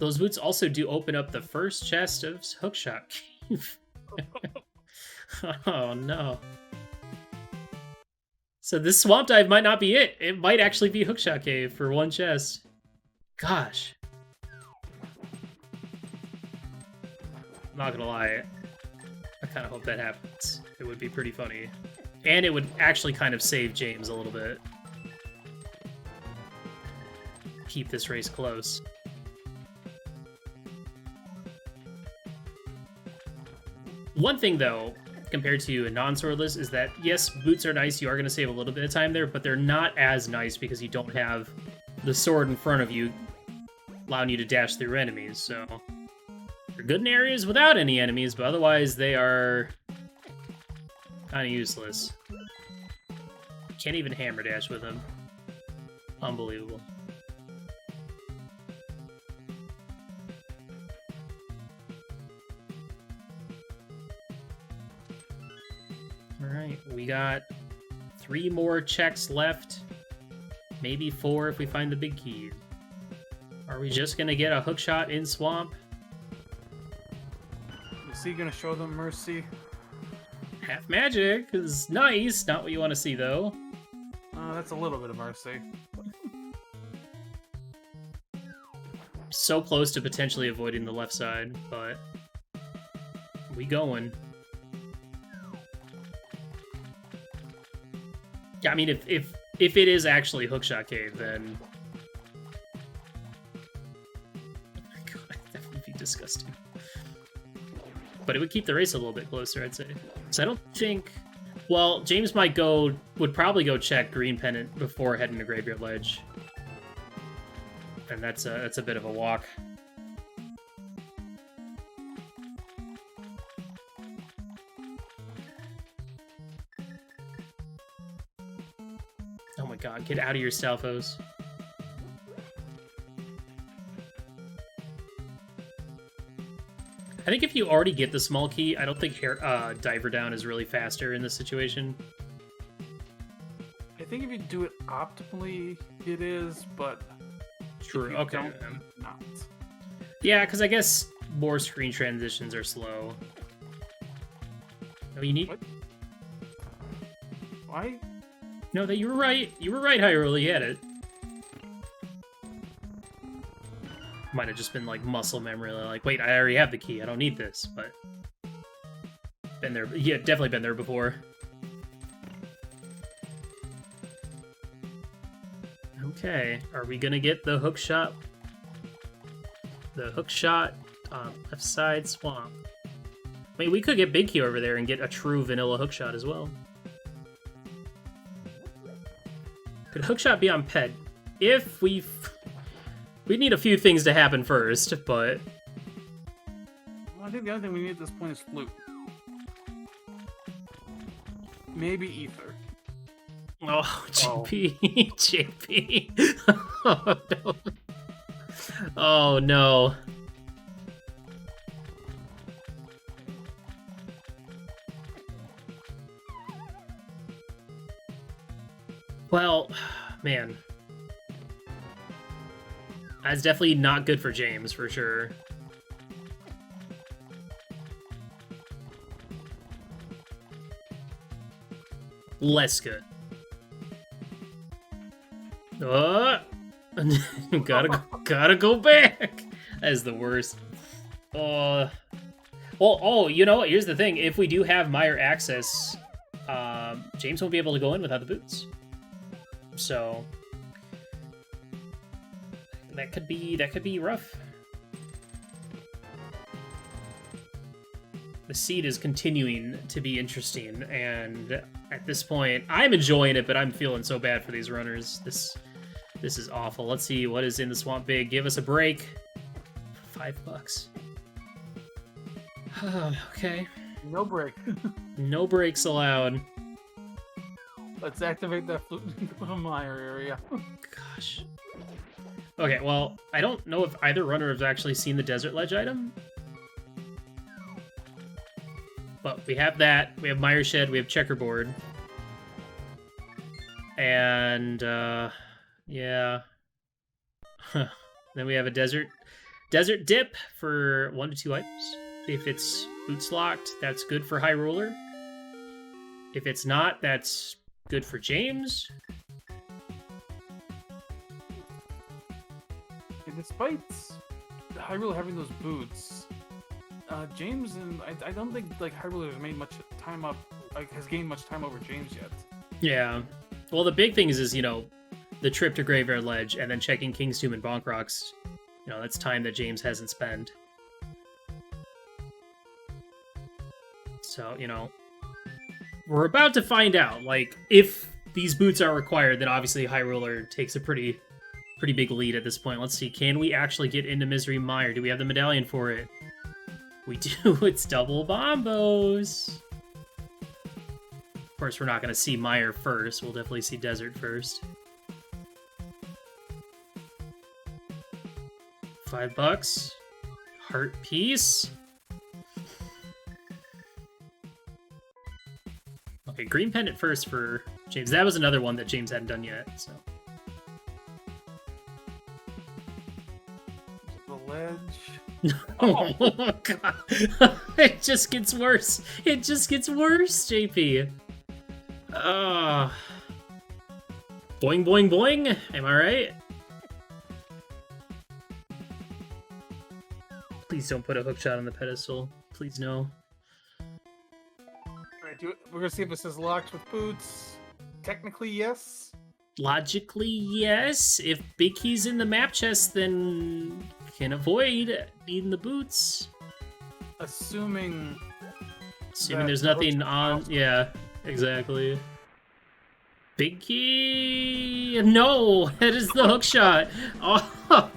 Those boots also do open up the first chest of Hookshot Cave. Oh, no. So this Swamp Dive might not be it. It might actually be Hookshot Cave for one chest. Gosh. Not gonna lie, I kind of hope that happens. It would be pretty funny. And it would actually kind of save James a little bit. Keep this race close. One thing, though, compared to a non-swordless, is that, yes, boots are nice, you are going to save a little bit of time there, but they're not as nice because you don't have the sword in front of you allowing you to dash through enemies, so... They're good in areas without any enemies, but otherwise they are kind of useless. Can't even hammer dash with them. Unbelievable. Alright, we got 3 more checks left. Maybe 4 if we find the big key. Are we just gonna get a hookshot in Swamp? Is he gonna show them mercy? Half magic is nice. Not what you want to see, though. That's a little bit of mercy. So close to potentially avoiding the left side, but we going. Yeah, I mean, if it is actually Hookshot Cave, then oh my god, that would be disgusting. But it would keep the race a little bit closer, I'd say. So I don't think... Well, James would probably go check Green Pendant before heading to Graveyard Ledge. And that's a bit of a walk. Oh my god, get out of your Stalfos. I think if you already get the small key, I don't think Diver Down is really faster in this situation. I think if you do it optimally, it is, but True. if you Okay. don't, not. Yeah, because I guess more screen transitions are slow. Oh, you need. What? Why? No, that you were right. You were right, Hyruler. You had it. Might have just been like muscle memory. Like, wait, I already have the key. I don't need this. But been there. Yeah, definitely been there before. Okay, are we gonna get the hook shot? The hook shot left side swamp. I mean, we could get Big Key over there and get a true vanilla hook shot as well. Could hook shot be on Pet? If we need a few things to happen first, but Well, I think the other thing we need at this point is flute. Maybe ether. oh, JP, JP. Oh no. Oh no. Well, man. That's definitely not good for James, for sure. Less good. Gotta go back. That is the worst. Well, oh, you know what? Here's the thing. If we do have Meyer access, James won't be able to go in without the boots. So that could be rough. The seed is continuing to be interesting, and at this point, I'm enjoying it, but I'm feeling so bad for these runners. This is awful. Let's see what is in the swamp big. Give us a break. $5. Okay. No break. No breaks allowed. Let's activate that flute and go to Meyer area. Gosh. Okay, well, I don't know if either runner has actually seen the Desert Ledge item. But we have that. We have Meyer Shed. We have Checkerboard. And, yeah. Then we have a Desert Dip for 1 to 2 items. If it's boots locked, that's good for Hyruler. If it's not, that's good for James. And despite Hyruler having those boots, James and I don't think like Hyruler has made much time up, like has gained much time over James yet. Yeah. Well, the big thing is you know, the trip to Graveyard Ledge and then checking King's Tomb and Bonk Rocks. You know, that's time that James hasn't spent. So, you know, we're about to find out. Like, if these boots are required, then obviously Hyruler takes a pretty big lead at this point. Let's see, can we actually get into Misery Mire? Do we have the medallion for it? We do. It's double bombos. Of course, we're not going to see Mire first. We'll definitely see Desert first. $5. Heart piece. Okay, green pendant first for James. That was another one that James hadn't done yet, so. The ledge. Oh, God. It just gets worse. It just gets worse, JP. Boing, boing, boing. Am I right? Please don't put a hook shot on the pedestal. Please no. Alright, we're gonna see if it says locked with boots. Technically, yes. Logically, yes. If Big Key's in the map chest, then can avoid needing the boots. Assuming There's nothing on... Yeah, exactly. Big Key... No! That is the hook shot! Oh,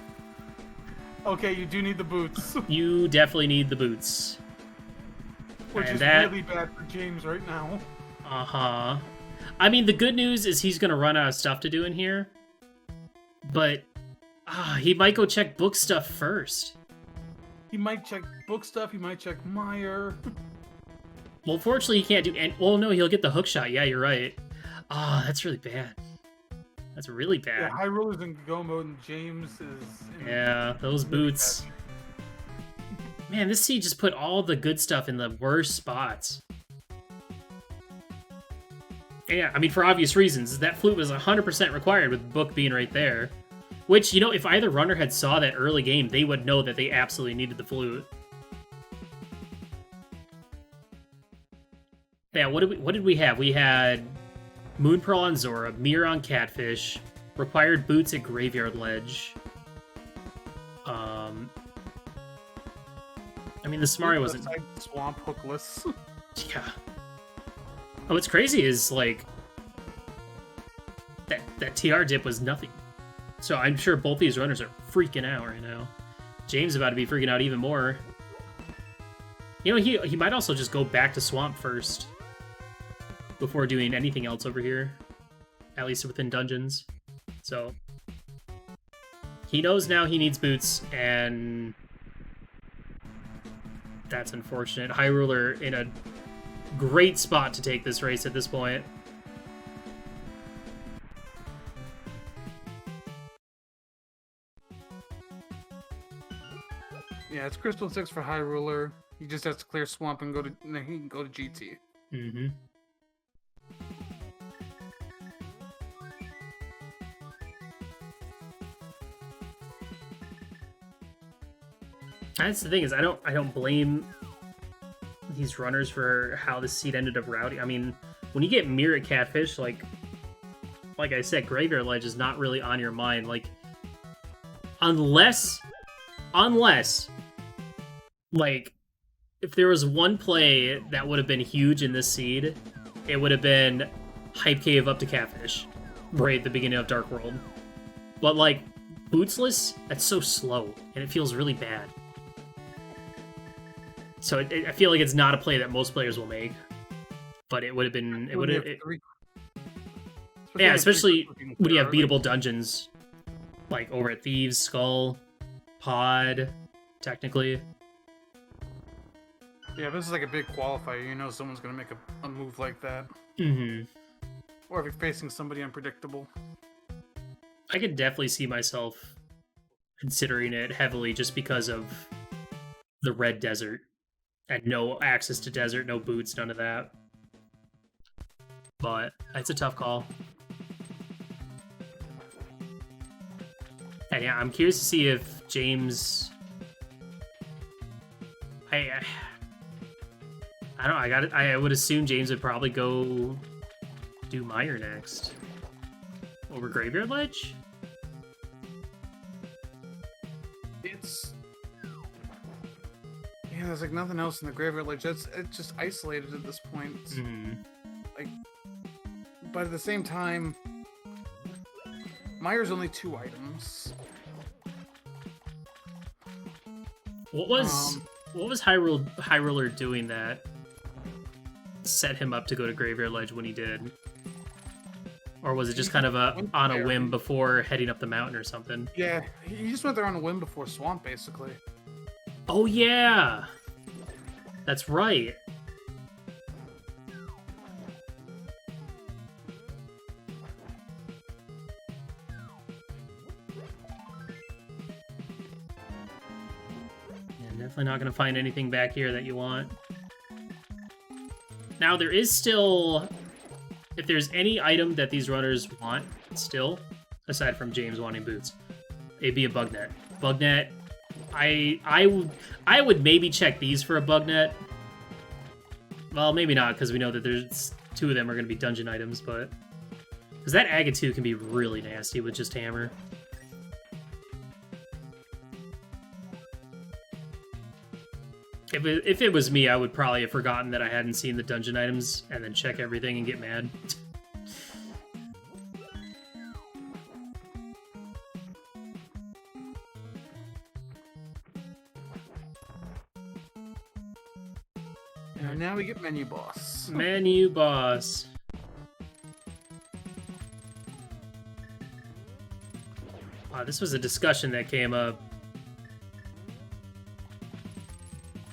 Okay, you do need the boots. You definitely need the boots. Which And is really bad for James right now. Uh-huh. I mean, the good news is he's gonna run out of stuff to do in here. But, he might go check book stuff first. He might check book stuff, he might check Meyer. Well, fortunately, he can't do any... Well, no, he'll get the hook shot. Yeah, you're right. That's really bad. That's really bad. Yeah, Hyruler's in go mode and James is... Yeah, those boots. Man, this seed just put all the good stuff in the worst spots. Yeah, I mean, for obvious reasons. That flute was 100% required with book being right there. Which, you know, if either runner had saw that early game, they would know that they absolutely needed the flute. Yeah, what did we have? We had Moon Pearl on Zora, Mirror on Catfish, required boots at Graveyard Ledge. I mean, the Smarry wasn't... Swamp hookless. Yeah. Oh, what's crazy is, like, that TR dip was nothing. So I'm sure both these runners are freaking out right now. James is about to be freaking out even more. You know, he might also just go back to Swamp first before doing anything else over here, at least within dungeons. So he knows now he needs boots, and that's unfortunate. Hyruler in a great spot to take this race at this point. Yeah, it's Crystal 6 for Hyruler. He just has to clear Swamp and he can go to GT. Mm-hmm. That's the thing, is I don't blame these runners for how this seed ended up routing. I mean, when you get Mirror Catfish, like I said, Graveyard Ledge is not really on your mind. Like, unless, like, if there was one play that would have been huge in this seed, it would have been Hype Cave up to Catfish right at the beginning of Dark World. But, like, Bootsless, that's so slow, and it feels really bad. So I feel like it's not a play that most players will make, but it would have been. It would have. Yeah, especially when you have beatable dungeons, like over at Thieves, Skull, Pod, technically. Yeah, this is like a big qualifier. You know someone's gonna make a move like that. Mm-hmm. Or if you're facing somebody unpredictable. I could definitely see myself considering it heavily just because of the Red Desert. And no access to desert, no boots, none of that. But it's a tough call. And yeah, I'm curious to see if James... I don't know, I would assume James would probably go do Meyer next. Over Graveyard Ledge? Yeah, there's like nothing else in the Graveyard Ledge. It's just isolated at this point. Mm-hmm. Like, but at the same time, Meyer's only 2 items. What was Hyruler doing that set him up to go to Graveyard Ledge when he did? Or was it just kind of on a whim before heading up the mountain or something? Yeah, he just went there on a whim before Swamp, basically. Oh, yeah! That's right. Yeah, definitely not going to find anything back here that you want. Now, there is still... If there's any item that these runners want still, aside from James wanting boots, it'd be a bug net. Bug net... I would maybe check these for a bug net. Well, maybe not, because we know that there's 2 of them are going to be dungeon items, but... Because that Agate can be really nasty with just hammer. If it was me, I would probably have forgotten that I hadn't seen the dungeon items, and then check everything and get mad. And now we get menu boss. Menu boss. This was a discussion that came up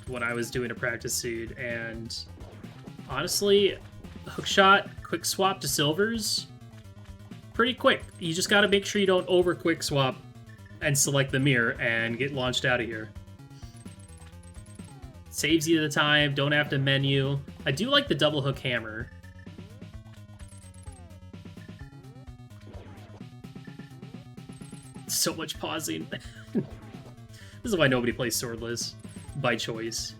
when I was doing a practice seed, and honestly, hookshot, quick swap to silvers, pretty quick. You just gotta make sure you don't over quick swap and select the mirror and get launched out of here. Saves you the time, don't have to menu. I do like the double hook hammer. So much pausing. This is why nobody plays Swordless. By choice.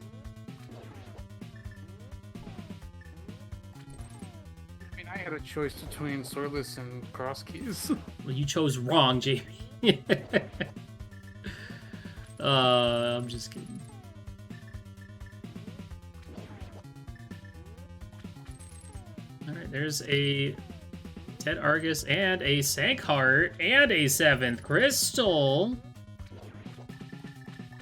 I mean, I had a choice between Swordless and cross keys. Well, you chose wrong, Jamie. I'm just kidding. Alright, there's a Ted Argus and a Sankheart and a 7th Crystal.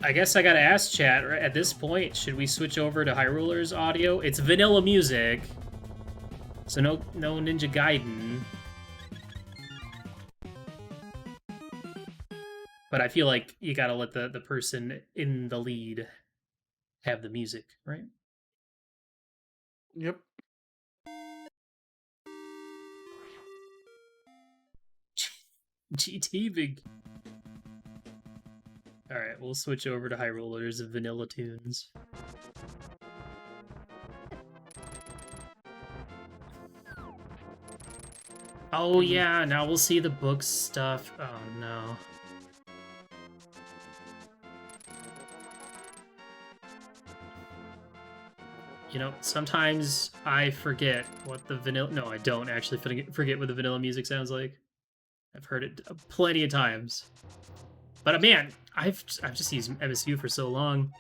I guess I gotta ask chat, right, at this point, should we switch over to Hyruler's audio? It's vanilla music, so no Ninja Gaiden. But I feel like you gotta let the person in the lead have the music, right? Yep. GT big. Alright, we'll switch over to Hyruler's vanilla tunes. Oh yeah, now we'll see the book stuff. Oh no. You know, sometimes I forget what the vanilla... No, I don't actually forget what the vanilla music sounds like. I've heard it plenty of times. But man, I've just used MSU for so long.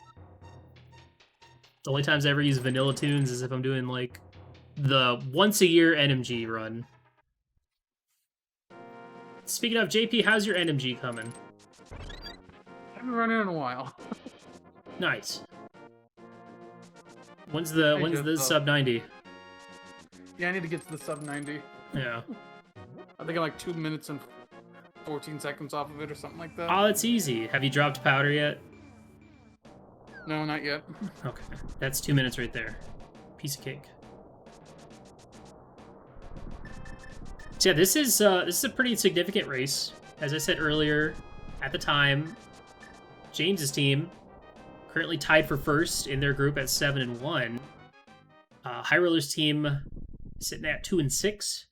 The only times I ever use vanilla tunes is if I'm doing like the once a year NMG run. Speaking of, JP, how's your NMG coming? I haven't run it in a while. Nice. When's the sub 90? Yeah, I need to get to the sub 90. Yeah. I think I'm like 2 minutes and 14 seconds off of it or something like that. Oh, it's easy. Have you dropped powder yet? No, not yet. Okay, that's 2 minutes right there. Piece of cake. So yeah, this is a pretty significant race. As I said earlier, at the time, James's team currently tied for first in their group at 7-1. Hyruler's team sitting at 2-6.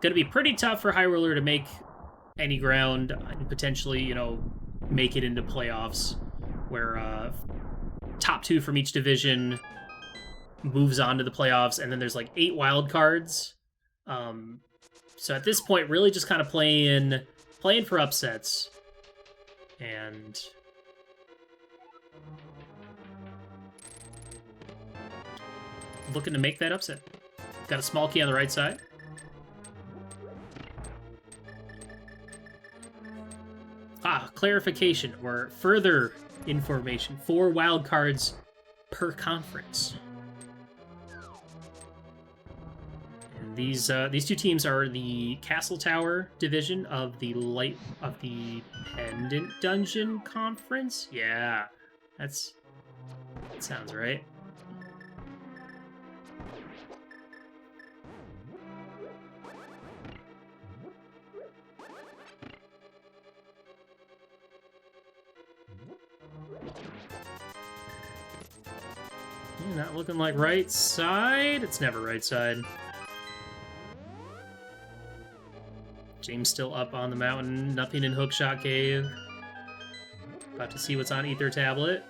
Gonna be pretty tough for Hyruler to make any ground and potentially, you know, make it into playoffs, where top 2 from each division moves on to the playoffs, and then there's like 8 wild cards. So at this point, really just kind of playing for upsets, and looking to make that upset. Got a small key on the right side. Clarification or further information. 4 wild cards per conference. And these 2 teams are the Castle Tower division of the Pendant Dungeon Conference. Yeah, that sounds right. Not looking like right side. It's never right side. James still up on the mountain. Nothing in Hookshot Cave. About to see what's on Ether Tablet.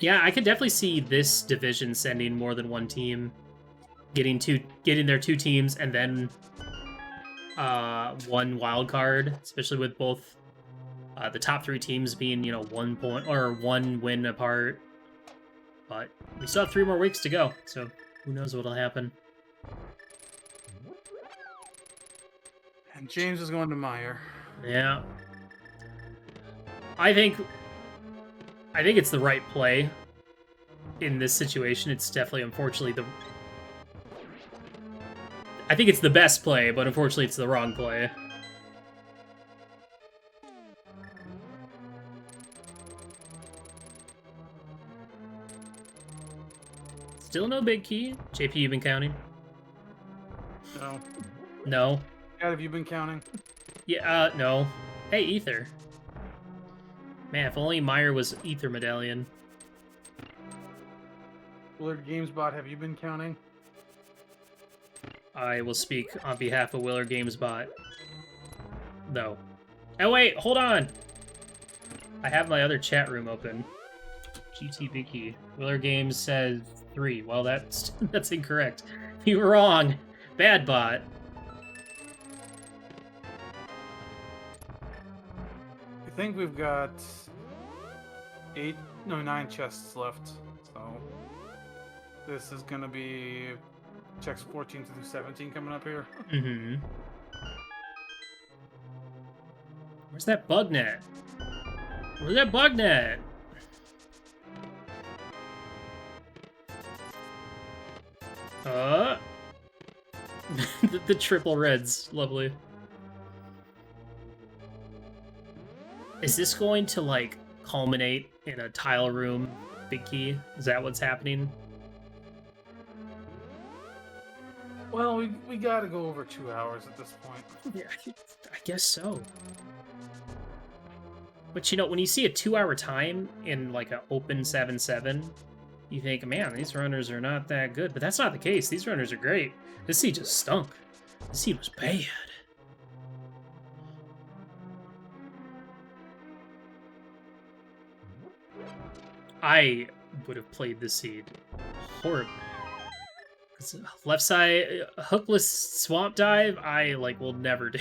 Yeah, I could definitely see this division sending more than one team. Getting their 2 teams and then 1 wild card, especially with both the top 3 teams being, you know, 1 point or 1 win apart. But we still have 3 more weeks to go, so who knows what'll happen. And James is going to Meyer. Yeah. I think I think it's the right play. In this situation, it's definitely, unfortunately, I think it's the best play, but unfortunately it's the wrong play. Still no big key? JP, you been counting? No. No? Dad, have you been counting? Yeah, no. Hey, Ether. Man, if only Meyer was Ether Medallion. Willard GamesBot, have you been counting? I will speak on behalf of Willer GamesBot. No. Oh, wait, hold on! I have my other chat room open. GT Vicky. Willer Games says 3. Well, that's incorrect. You were wrong. Bad bot. I think we've got 9 chests left, so this is gonna be checks 14 through 17 coming up here. Mm-hmm. Where's that bug net? Where's that bug net? The triple reds, lovely. Is this going to, like, culminate in a tile room big key? Is that what's happening? Well, we gotta go over 2 hours at this point. Yeah, I guess so. But, you know, when you see a 2-hour time in, like, an open 7-7, you think, man, these runners are not that good. But that's not the case. These runners are great. This seed just stunk. This seed was bad. I would have played this seed horribly. Left side, hookless swamp dive, I, like, will never do.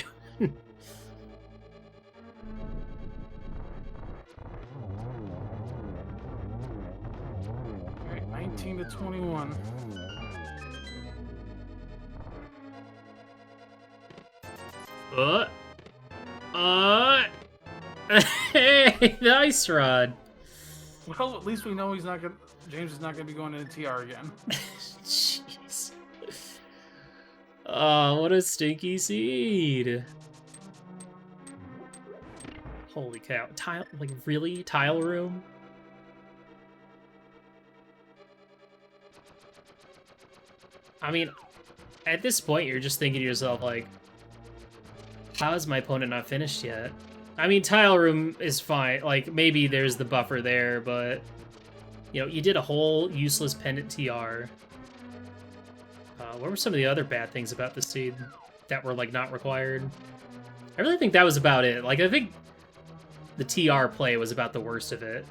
Alright, 19 to 21. Hey, nice rod. Well, at least we know he's not gonna. James is not gonna be going into TR again. Jeez. Oh, what a stinky seed. Holy cow. Tile, like, really? Tile room? I mean, at this point, you're just thinking to yourself, like, how is my opponent not finished yet? I mean, tile room is fine. Like, maybe there's the buffer there, but, you know, you did a whole useless pendant TR. What were some of the other bad things about the seed that were, like, not required? I really think that was about it. Like, I think the TR play was about the worst of it.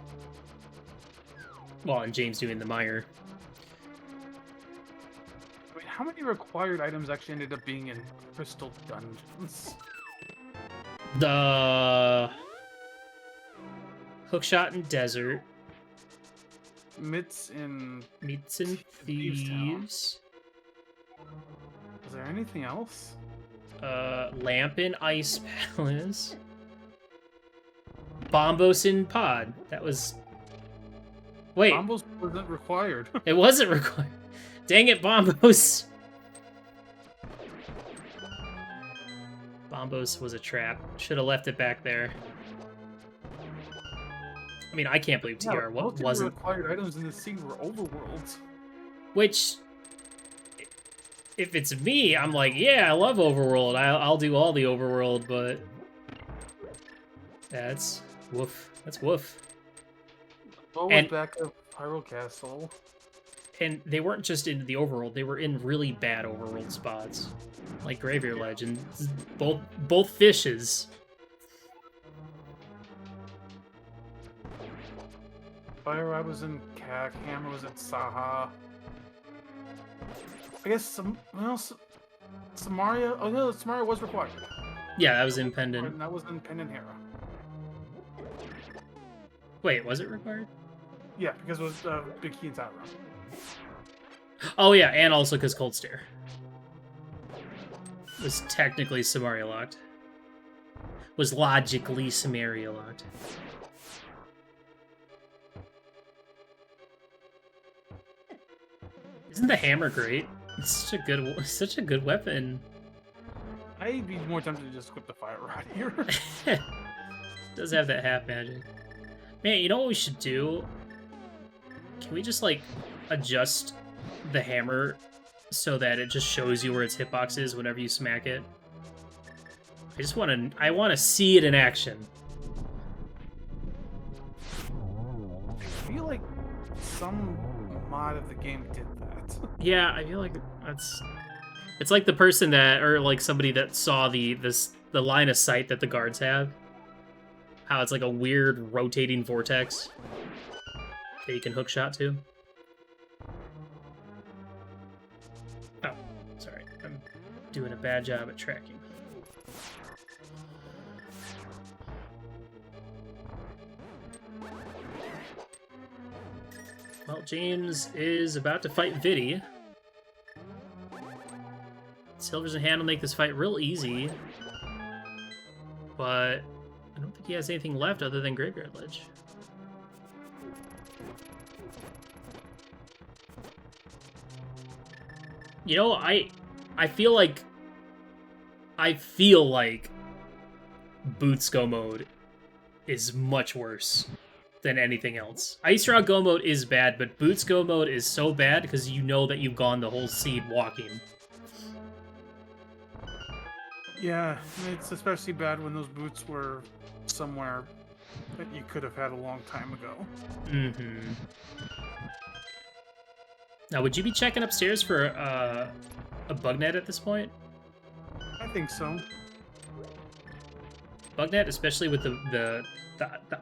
Well, and James doing the Meyer. I mean, how many required items actually ended up being in Crystal Dungeons? The hookshot in desert. Mitts in Thieves. Is there anything else? Lamp in Ice Palace. Bombos in Pod. That was... Wait. Bombos wasn't required. It wasn't required. Dang it, Bombos. Bombos was a trap. Should have left it back there. I mean, I can't believe TR most wasn't... of the required items in the scene were overworlds. Which... If it's me, I'm like, yeah, I love Overworld. I'll do all the Overworld, but... That's woof. That's woof. Always back up Pyro Castle. And they weren't just in the Overworld, they were in really bad Overworld spots. Like Graveyard Legend. Both fishes. Fire Rod was in Kak, Hammer was in Saha. I guess Samaria. Oh no, Samaria was required. Yeah, that was in Pendant. And that was in Pendant Hera. Wait, was it required? Yeah, because it was Big Key and Tower. Oh yeah, and also because Cold Stare was technically Samaria locked. Was logically Samaria locked. Isn't the hammer great? It's such a good weapon. I'd be more tempted to just equip the fire rod here. Does have that half magic. Man, you know what we should do? Can we just, like, adjust the hammer so that it just shows you where its hitbox is whenever you smack it? I want to see it in action. I feel like some mod of the game did that. Yeah, I feel like it's like the person that, or like somebody that saw the line of sight that the guards have. How it's like a weird rotating vortex that you can hookshot to. Oh, sorry. I'm doing a bad job at tracking. Well, James is about to fight Viddy. Silver's in hand will make this fight real easy. But I don't think he has anything left other than Graveyard Ledge. You know, I feel like Boots Go mode is much worse than anything else. Ice Rock Go mode is bad, but Boots Go mode is so bad because you know that you've gone the whole seed walking. Yeah, it's especially bad when those boots were somewhere that you could have had a long time ago. Mm-hmm. Now, would you be checking upstairs for a bug net at this point? I think so. Bug net, especially with the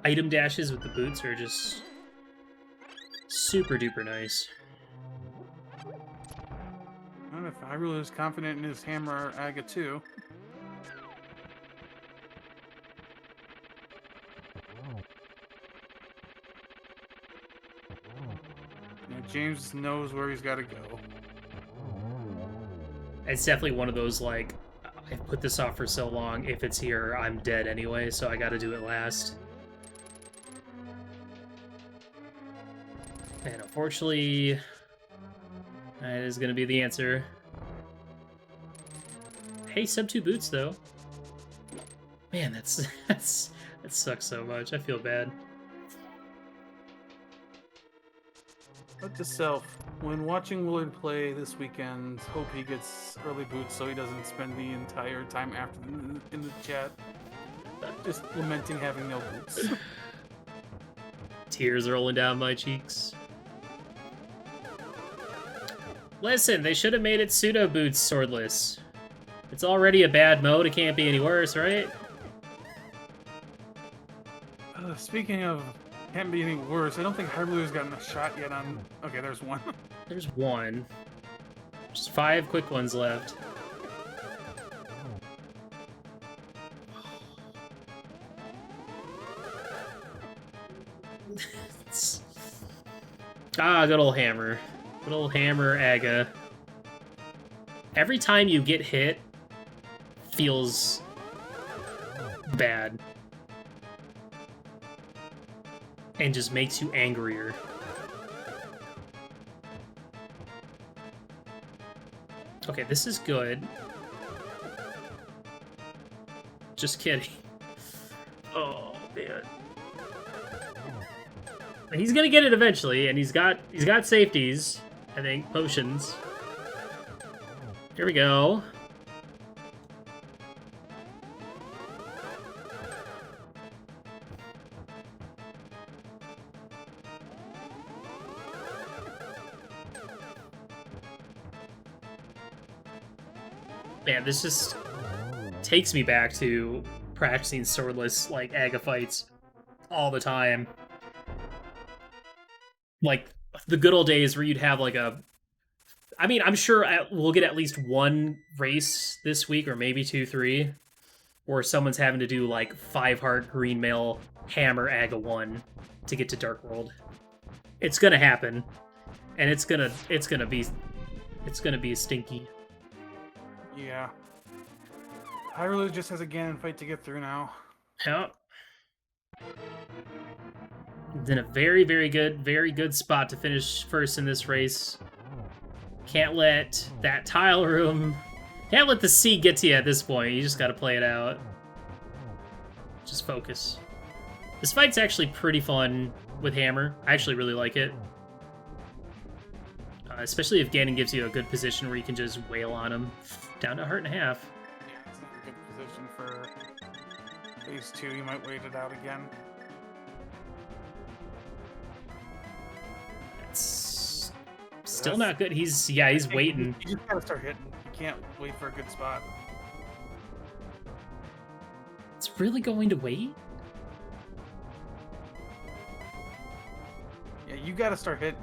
item dashes with the boots, are just super duper nice. I don't know if Hyruler is confident in his hammer Aga too. James knows where he's got to go. It's definitely one of those, like, I've put this off for so long. If it's here, I'm dead anyway, so I gotta do it last. And unfortunately, that is gonna be the answer. Hey, sub 2 boots, though. Man, that sucks so much. I feel bad. Note to self, when watching Willard play this weekend, hope he gets early boots so he doesn't spend the entire time after in the chat just lamenting having no boots. Tears rolling down my cheeks. Listen, they should have made it pseudo boots swordless. It's already a bad mode, it can't be any worse, right? Speaking of can't be any worse, I don't think Hyruler's gotten a shot yet on... Okay, there's one. There's one. Just 5 quick ones left. Ah, good old hammer. Good old hammer, Aga. Every time you get hit, feels bad. And just makes you angrier. Okay, this is good. Just kidding. Oh, man. He's gonna get it eventually, and he's got safeties, I think, potions. Here we go. Man, this just takes me back to practicing swordless, like, Aga fights all the time. Like, the good old days where you'd have, like, I mean, I'm sure we'll get at least one race this week, or maybe 2, 3, where someone's having to do, like, 5-heart green mail hammer Aga 1 to get to Dark World. It's gonna happen. And it's gonna be stinky. Yeah. Hyruler just has a Ganon fight to get through now. Yeah. He's in a very, very good spot to finish first in this race. Can't let that tile room... Can't let the C get to you at this point. You just gotta play it out. Just focus. This fight's actually pretty fun with Hammer. I actually really like it. Especially if Gaiden gives you a good position where you can just wail on him. Down to a heart and a half. Yeah, it's not a good position for phase 2. You might wait it out again. It's still not good. He's waiting. You just gotta start hitting. You can't wait for a good spot. It's really going to wait? Yeah, you gotta start hitting.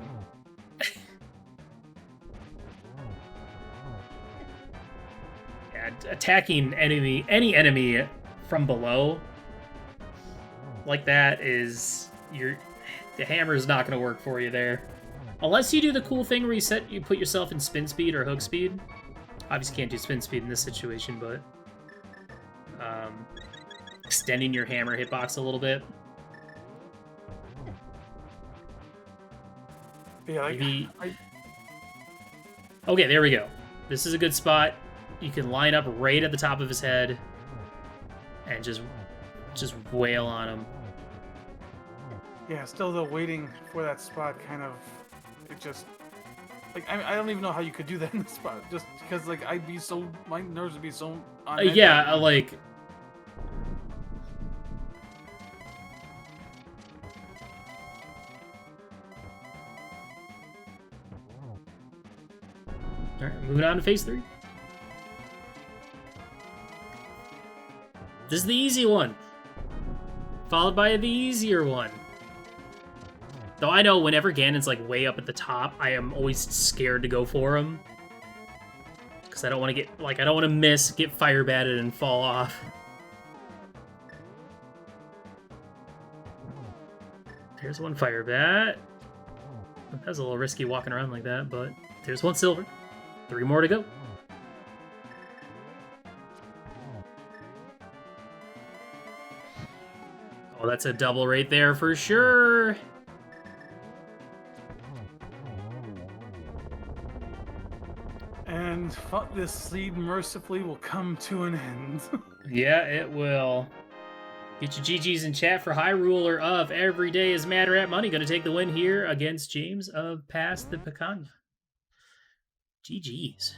Attacking any enemy from below like that is the hammer is not going to work for you there, unless you do the cool thing where you put yourself in spin speed or hook speed. Obviously can't do spin speed in this situation, but extending your hammer hitbox a little bit. Yeah, maybe... Okay, there we go. This is a good spot. You can line up right at the top of his head and just wail on him. Yeah, still though, waiting for that spot kind of, it just, like, I don't even know how you could do that in this spot, just because, like, my nerves would be so on edge. Yeah, like... Alright, moving on to phase 3. This is the easy one, followed by the easier one. Though I know whenever Ganon's like way up at the top, I am always scared to go for him. Because I don't want to I don't want to miss, get fire batted, and fall off. There's one fire bat. That was a little risky walking around like that, but there's one silver. 3 more to go. Oh, that's a double right there for sure. And this seed mercifully will come to an end. Yeah, it will. Get your GGs in chat for Hyruler of Every Day is Matter at Money. Going to take the win here against James of Pass the Pecan. GGs.